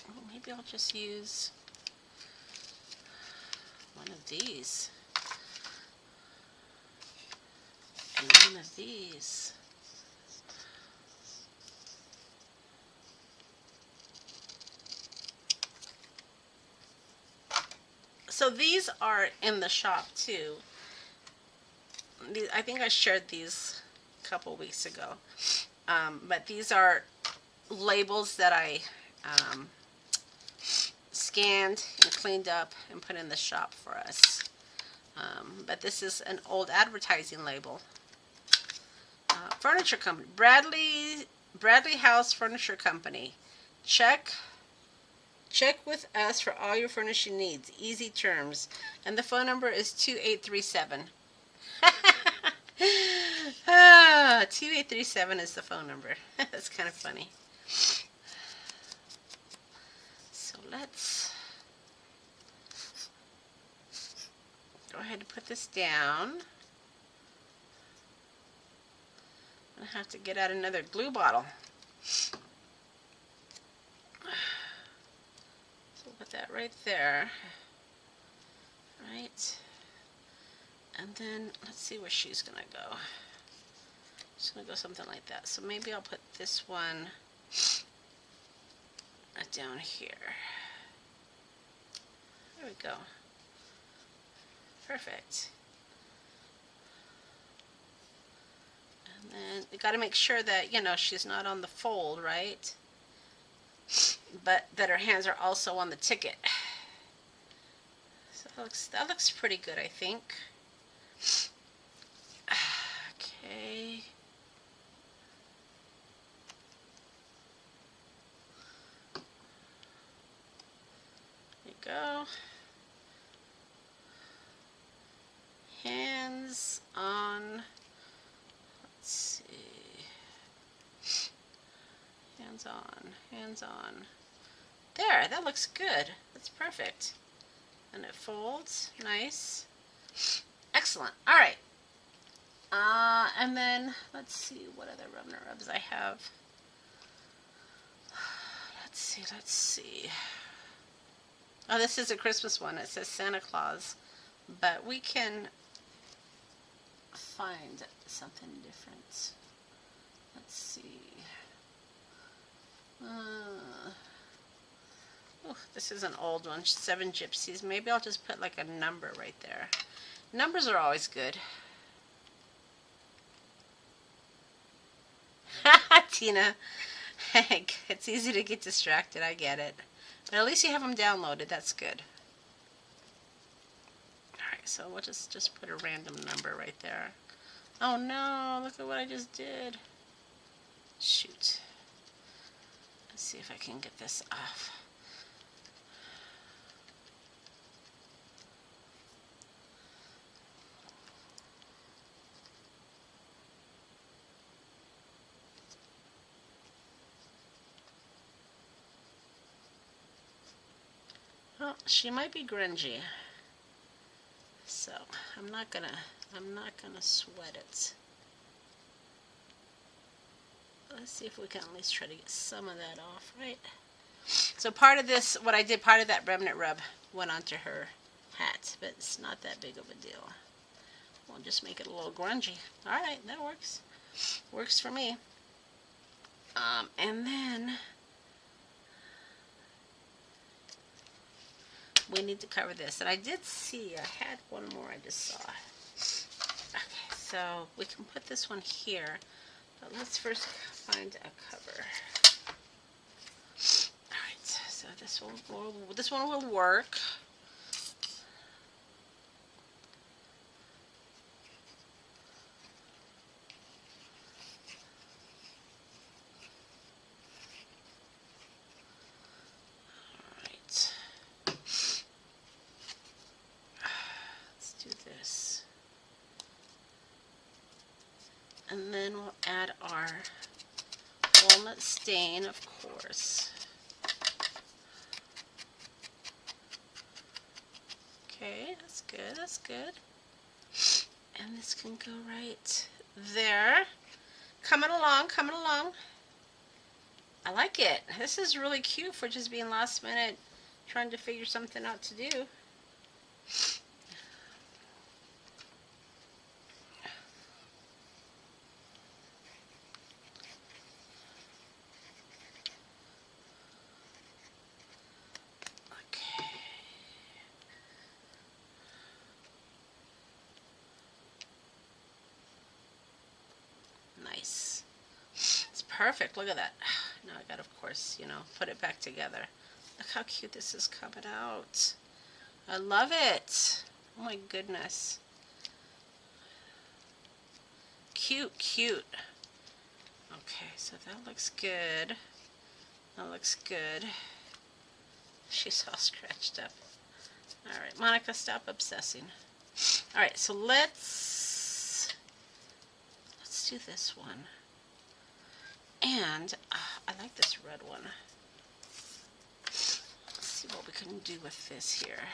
Oh, maybe I'll just use one of these. And one of these. So these are in the shop too. I think I shared these a couple weeks ago. But these are labels that I scanned and cleaned up and put in the shop for us. But this is an old advertising label. Furniture company, Bradley House Furniture Company. Check with us for all your furnishing needs. Easy terms. And the phone number is 2837. 2837 is the phone number. That's kind of funny. So let's go ahead and put this down. I'm going to have to get out another glue bottle. So we'll put that right there. Right. And then let's see where she's going to go. She's going to go something like that. So maybe I'll put this one down here. There we go. Perfect. And then you got to make sure that, you know, she's not on the fold, right? But that her hands are also on the ticket. So that looks pretty good, I think. Okay. There you go. Hands on. Let's see. Hands on. Hands on. There, that looks good. That's perfect. And it folds. Nice. Excellent. All right. And then let's see what other remnant rubs I have. Let's see. Oh, this is a Christmas one. It says Santa Claus, but we can find something different. Let's see. Oh, this is an old one. 7 Gypsies. Maybe I'll just put like a number right there. Numbers are always good. Tina, heck, it's easy to get distracted. I get it. But at least you have them downloaded. That's good. Alright, so we'll just put a random number right there. Oh no, look at what I just did. Shoot. Let's see if I can get this off. Well, she might be grungy, so I'm not gonna sweat it. Let's see if we can at least try to get some of that off, right? So part of this, what I did, part of that remnant rub went onto her hat, but it's not that big of a deal. We'll just make it a little grungy. All right, that works. Works for me. And then we need to cover this. And I did see, I had one more I just saw. Okay, so we can put this one here. But let's first find a cover. Alright, so this one will work. then we'll add our walnut stain, of course. Okay, that's good, that's good. And this can go right there. Coming along, coming along. I like it. This is really cute for just being last minute, trying to figure something out to do. Nice. It's perfect. Look at that. Now I got, of course, you know, put it back together. Look how cute this is coming out. I love it. Oh my goodness. Cute, cute. Okay, so that looks good. That looks good. She's all scratched up. Alright, Monica, stop obsessing. Alright, so let's do this one. And I like this red one. Let's see what we can do with this here.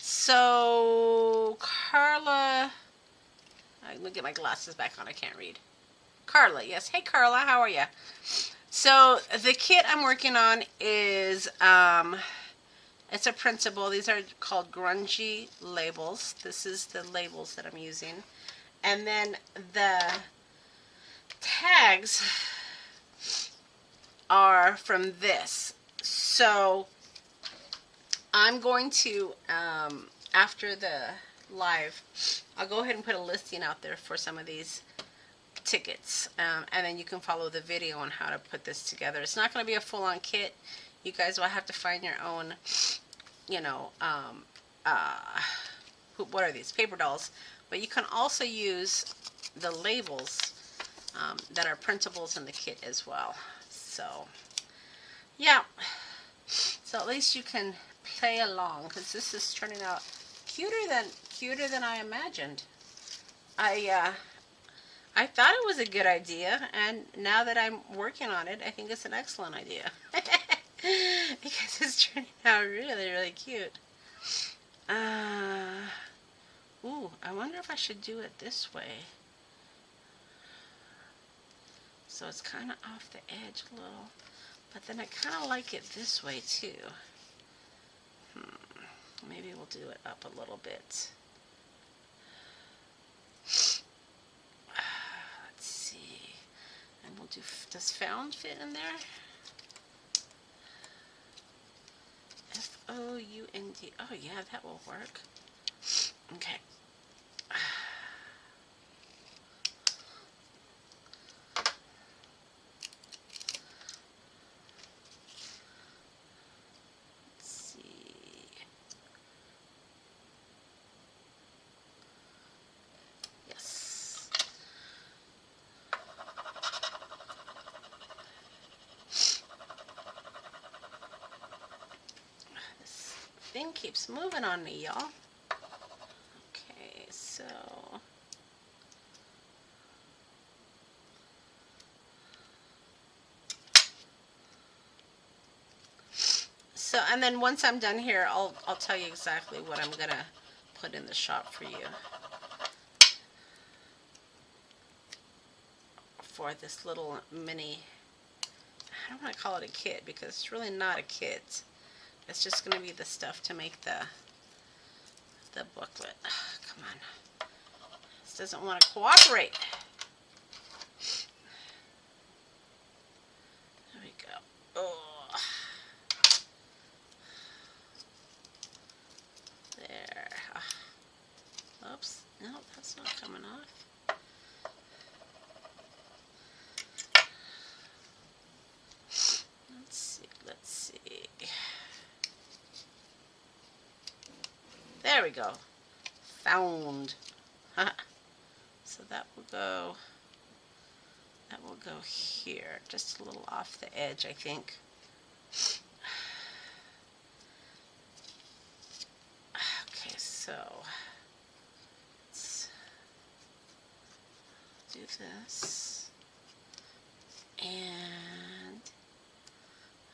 So, Carla, let me get my glasses back on, I can't read. Carla, yes. Hey Carla, how are you? So, the kit I'm working on is, it's a printable. These are called grungy labels. This is the labels that I'm using. And then the tags are from this. So, I'm going to, after the live, I'll go ahead and put a listing out there for some of these tickets, and then you can follow the video on how to put this together. It's not going to be a full-on kit. You guys will have to find your own, you know, what are these? Paper dolls. But you can also use the labels that are printables in the kit as well. So, yeah. So at least you can play along, because this is turning out cuter than I imagined. I thought it was a good idea, and now that I'm working on it, I think it's an excellent idea. Because it's turning out really, really cute. Ooh, I wonder if I should do it this way. So it's kind of off the edge a little, but then I kind of like it this way too. Maybe we'll do it up a little bit. Let's see. And we'll do, does found fit in there? F-O-U-N-D. Oh yeah, that will work. Okay. Thing keeps moving on me, y'all. Okay, so and then once I'm done here, I'll tell you exactly what I'm gonna put in the shop for you for this little mini. I don't want to call it a kit because it's really not a kit. It's just going to be the stuff to make the booklet. Come on. This doesn't want to cooperate. There we go. Oh. There. Oops. No, that's not coming off. Let's see. Let's see. There we go. found. So that will go here, just a little off the edge, I think. Okay, so let's do this, and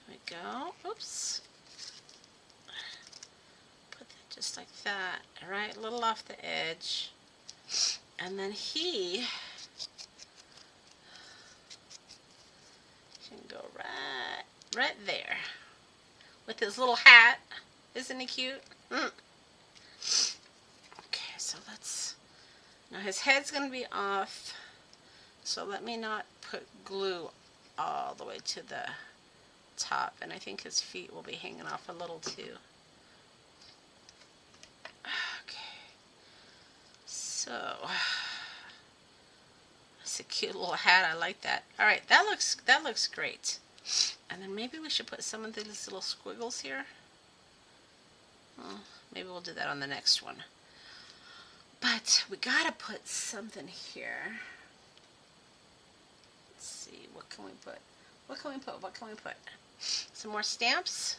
there we go. Oops. Put that just like that, right, a little off the edge, and then he can go right there with his little hat. Isn't he cute? Okay, so let's, now his head's going to be off, so let me not put glue all the way to the top, and I think his feet will be hanging off a little too. Okay, so it's a cute little hat. I like that. All right, that looks great. And then maybe we should put some of these little squiggles here. Well, maybe we'll do that on the next one. But we gotta put something here. Let's see, what can we put? What can we put? What can we put? Some more stamps.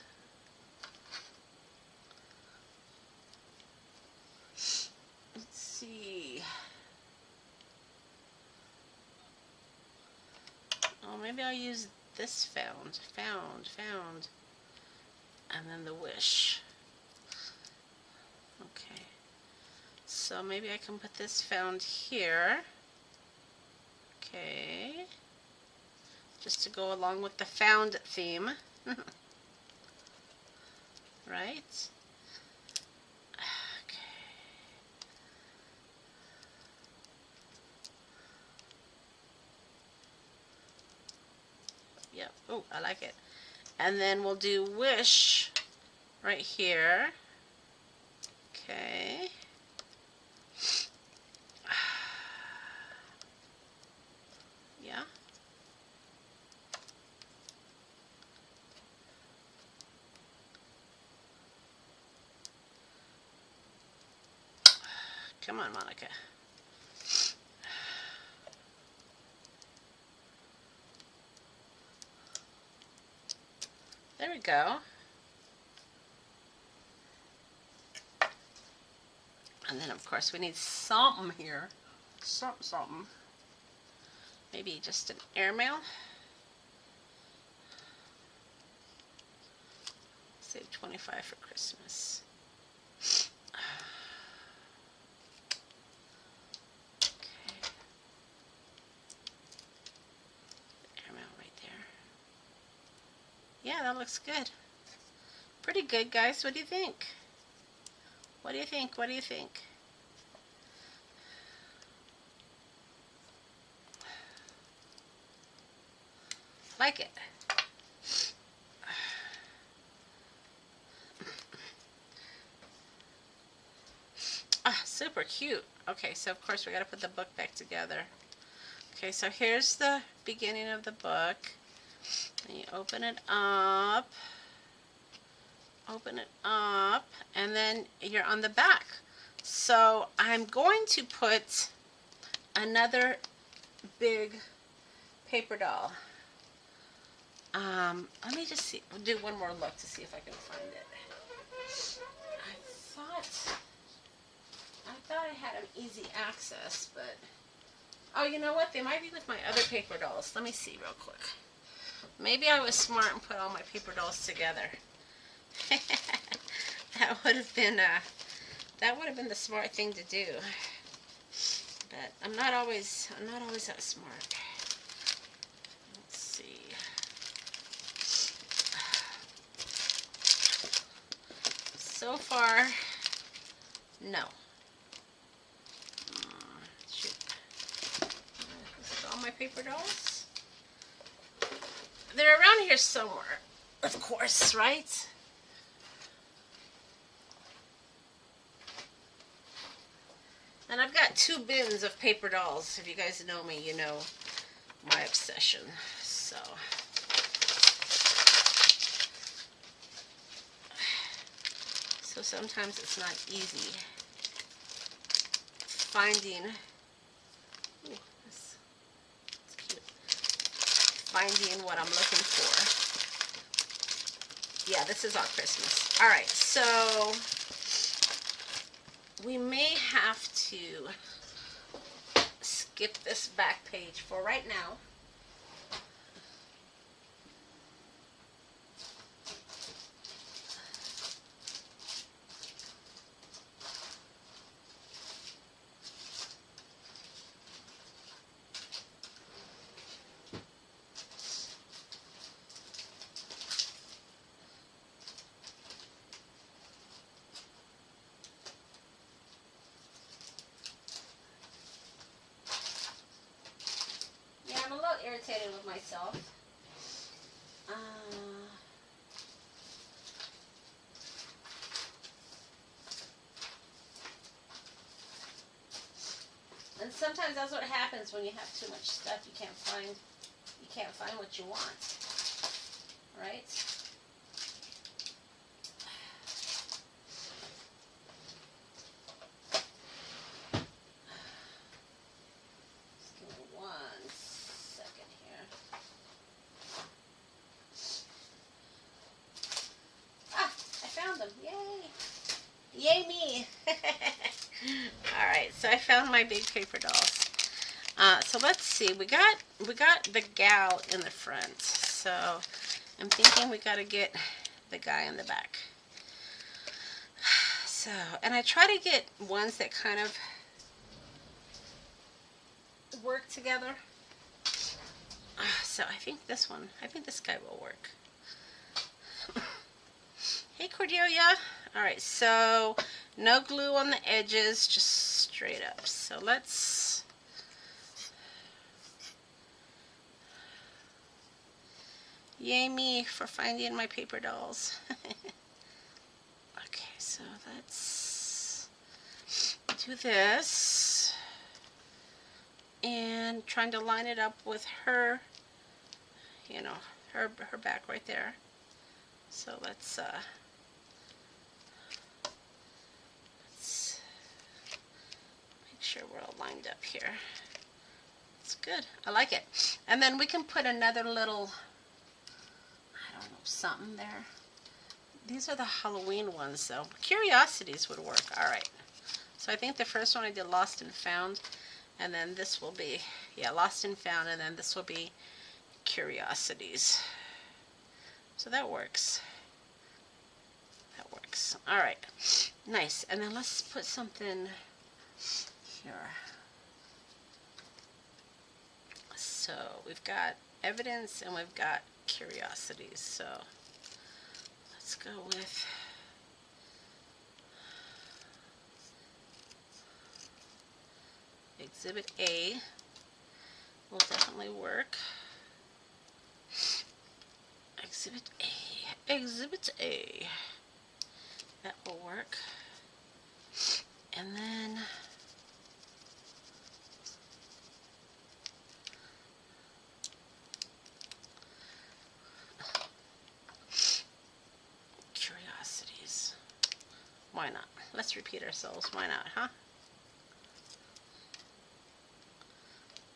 Let's see. Oh, maybe I'll use this found, and then the wish. Okay, so maybe I can put this found here. Okay, just to go along with the found theme. Right? Okay. Yep. Oh, I like it. And then we'll do wish right here. Okay. Yeah. Come on, Monica. There we go. And then, of course, we need something here. Something. Maybe just an airmail. Save 25 for Christmas. Okay. Airmail right there. Yeah, that looks good. Pretty good, guys. What do you think? What do you think? What do you think? Like it. Ah, super cute. Okay, so of course we got to put the book back together. Okay, so here's the beginning of the book. And you open it up. Open it up, and then you're on the back. So I'm going to put another big paper doll. Let me just see. We'll do one more look to see if I can find it. I thought I had an easy access, but oh, you know what? They might be with my other paper dolls. Let me see real quick. Maybe I was smart and put all my paper dolls together. That would have been the smart thing to do. But I'm not always that smart. Let's see. So far, no. Shoot. This is all my paper dolls. They're around here somewhere, of course, right? And I've got 2 bins of paper dolls. If you guys know me, you know my obsession. So sometimes it's not easy finding, ooh, that's cute, finding what I'm looking for. Yeah, this is all Christmas. All right, so we may have to skip this back page for right now. Yeah, I'm a little irritated with myself. And sometimes that's what happens when you have too much stuff. You can't find what you want, right? Just give me 1 second here. Ah, I found them! Yay! Yay me! All right, so I found my big paper dolls. So let's see. We got the gal in the front. So I'm thinking we got to get the guy in the back. So, and I try to get ones that kind of work together. So I think this guy will work. Hey Cordelia. All right, so no glue on the edges, just straight up. So let's, yay me for finding my paper dolls. Okay, so let's do this. And trying to line it up with her, you know, her back right there. So let's make sure we're all lined up here. It's good. I like it. And then we can put another little, I don't know, something there. These are the Halloween ones, though. Curiosities would work. All right. So I think the first one I did Lost and Found. And then this will be, yeah, Lost and Found. And then this will be Curiosities. So that works. That works. All right. Nice. And then let's put something here. So we've got evidence and we've got curiosities. So let's go with Exhibit A. Will definitely work. Exhibit A. Exhibit A. That will work. And then curiosities. Why not? Let's repeat ourselves. Why not, huh?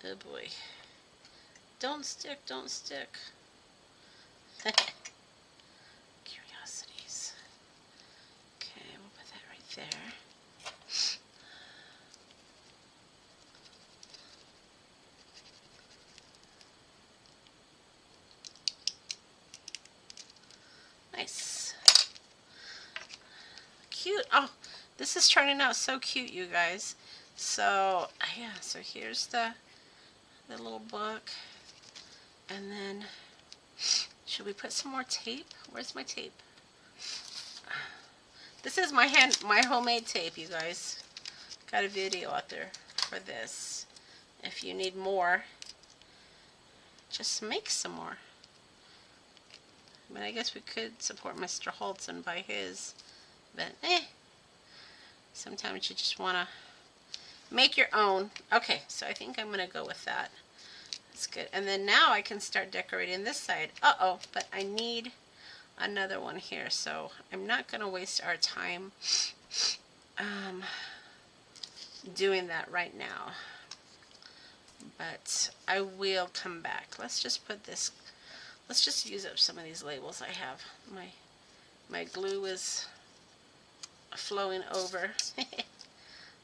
Oh boy. Don't stick, don't stick. Curiosities. Okay, we'll put that right there. Nice. Cute. Oh, this is turning out so cute, you guys. So, yeah, so here's the little book. And then, should we put some more tape? Where's my tape? This is my homemade tape, you guys. Got a video out there for this. If you need more, just make some more. I mean, I guess we could support Mr. Holtz and buy his, but sometimes you just want to make your own. Okay, so I think I'm going to go with that. That's good. And then now I can start decorating this side. Uh-oh, but I need another one here, so I'm not going to waste our time doing that right now. But I will come back. Let's just put this, let's just use up some of these labels I have. My glue is flowing over.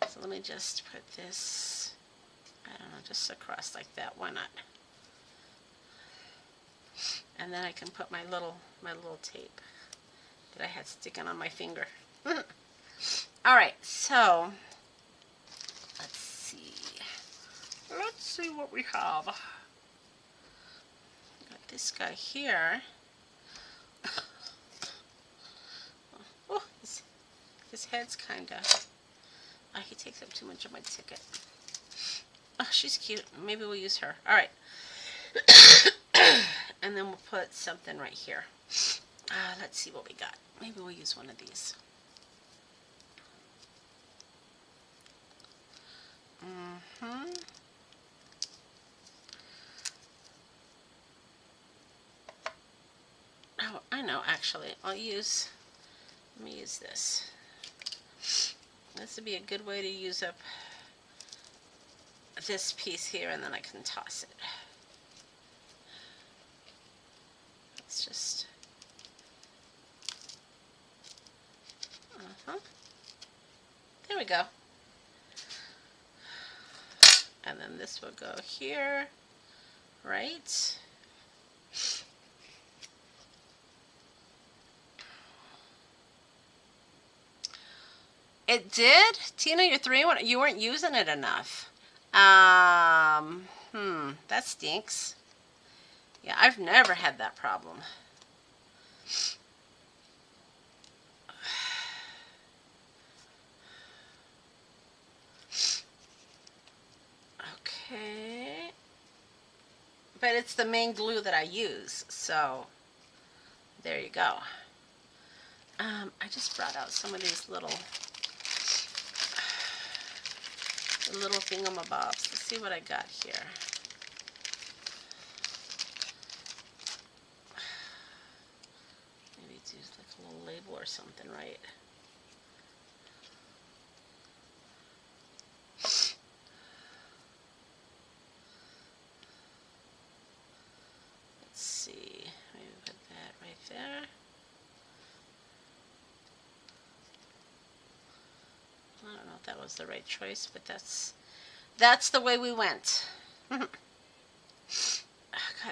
So let me just put this, I don't know, just across like that. Why not? And then I can put my little tape that I had sticking on my finger. All right, so let's see. Let's see what we have. Got this guy here. Oh, his head's kind of. He takes up too much of my ticket. Oh, she's cute. Maybe we'll use her. All right. And then we'll put something right here. Let's see what we got. Maybe we'll use one of these. Oh, I know, actually. Let me use this. This would be a good way to use up this piece here, and then I can toss it. It's just... There we go. And then this will go here, right? It did? Tina, you're 3, you weren't using it enough. That stinks. Yeah, I've never had that problem. Okay. But it's the main glue that I use, so there you go. I just brought out some of these little thingamabobs. Let's see what I got here. Maybe do like a little label or something, right? Let's see. Maybe put that right there. I don't know if that was the right choice, but that's the way we went. God,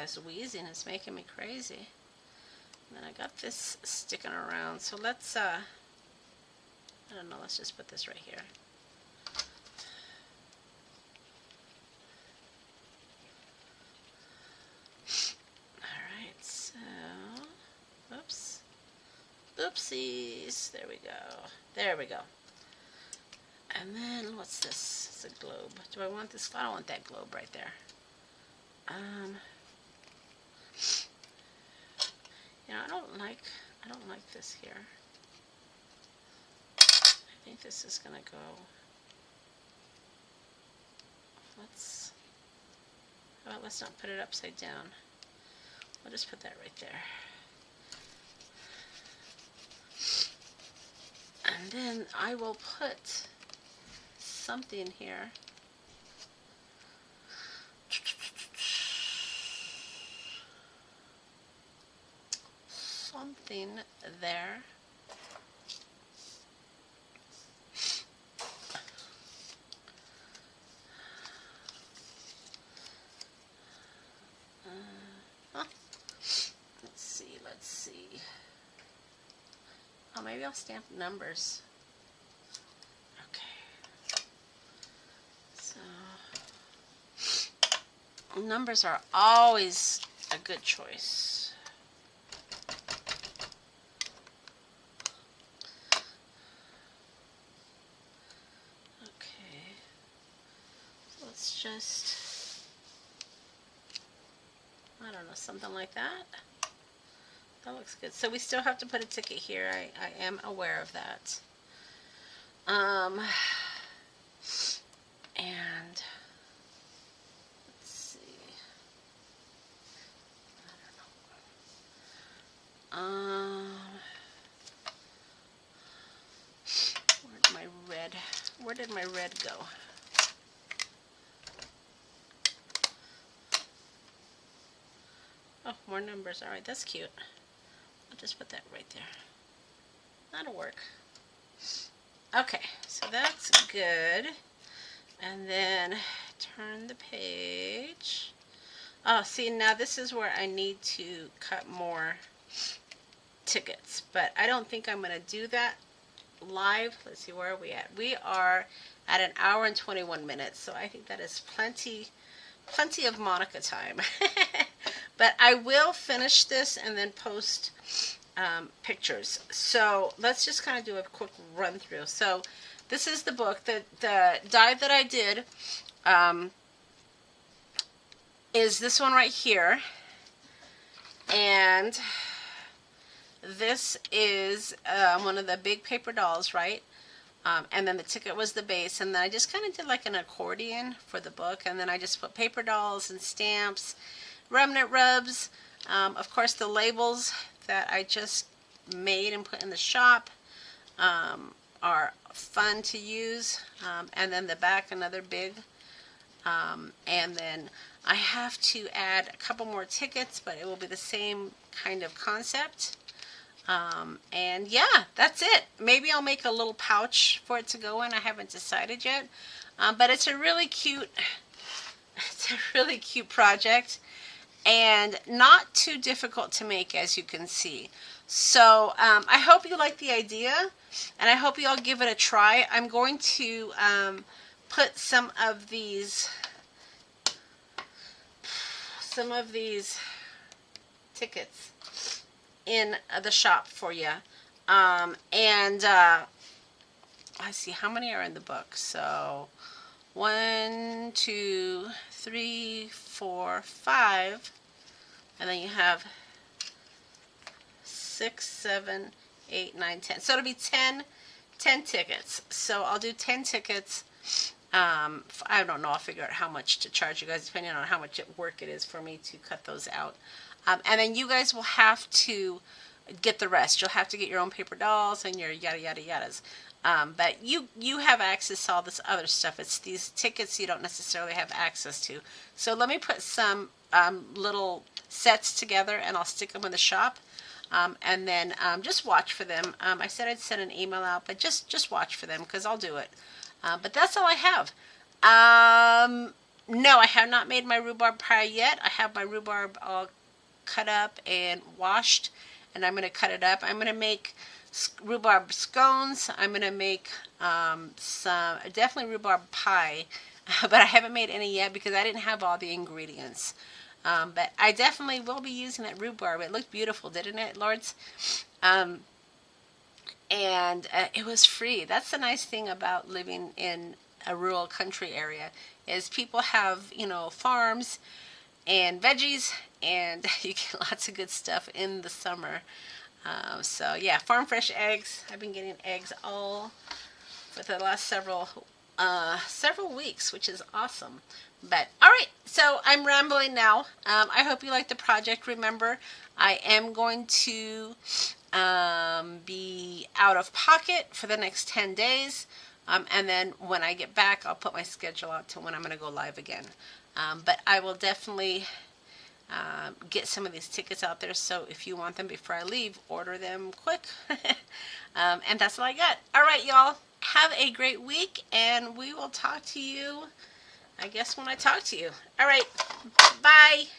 this wheezing is making me crazy. And then I got this sticking around, so let's I don't know, let's just put this right here. Alright, so oops. Oopsies. There we go. There we go. And then, what's this? It's a globe. Do I want this? I don't want that globe right there. You know, I don't like this here. I think this is gonna go. How about let's not put it upside down. We'll just put that right there. And then I will put something here. Something there. Let's see. Oh, maybe I'll stamp numbers. Numbers are always a good choice. Okay, so let's just, I don't know, something like that. That looks good. So we still have to put a ticket here. I am aware of that. And where's my red? Where did Where'd my red go? Oh, more numbers. All right, that's cute. I'll just put that right there. That'll work. Okay, so that's good. And then turn the page. Oh, see, now this is where I need to cut more tickets, but I don't think I'm going to do that live. Let's see, where are we at? We are at 1 hour and 21 minutes, so I think that is plenty of Monica time. But I will finish this and then post pictures. So let's just kind of do a quick run through. So this is the book. The die that I did is this one right here, and this is one of the big paper dolls, right? And then the ticket was the base, and then I just kind of did like an accordion for the book, and then I just put paper dolls and stamps, remnant rubs, of course the labels that I just made and put in the shop are fun to use, and then the back, another big, and then I have to add a couple more tickets, but it will be the same kind of concept. And yeah, that's it. Maybe I'll make a little pouch for it to go in. I haven't decided yet, but it's a really cute project, and not too difficult to make, as you can see. So I hope you like the idea, and I hope you all give it a try. I'm going to put some of these tickets in the shop for you, and I see how many are in the book. So 1, 2, 3, 4, 5, and then you have 6, 7, 8, 9, 10. So it'll be 10 tickets. So I'll do 10 tickets. I don't know. I'll figure out how much to charge you guys, depending on how much work it is for me to cut those out. And then you guys will have to get the rest. You'll have to get your own paper dolls and your yada yada yadas. But you have access to all this other stuff. It's these tickets you don't necessarily have access to. So let me put some little sets together, and I'll stick them in the shop. And then just watch for them. I said I'd send an email out, but just watch for them, because I'll do it. But that's all I have. No, I have not made my rhubarb pie yet. I have my rhubarb all cut up and washed, and I'm going to cut it up. I'm going to make rhubarb scones. I'm going to make some definitely rhubarb pie, but I haven't made any yet because I didn't have all the ingredients. But I definitely will be using that rhubarb. It looked beautiful, didn't it, Lords? And it was free. That's the nice thing about living in a rural country area, is people have, you know, farms and veggies, and you get lots of good stuff in the summer. So yeah, farm fresh eggs. I've been getting eggs all for the last several weeks, which is awesome. But all right, so I'm rambling now. I hope you like the project. Remember, I am going to be out of pocket for the next 10 days. And then when I get back, I'll put my schedule out to when I'm going to go live again. But I will definitely get some of these tickets out there. So if you want them before I leave, order them quick. And that's all I got. All right, y'all. Have a great week, and we will talk to you, I guess, when I talk to you. All right. Bye.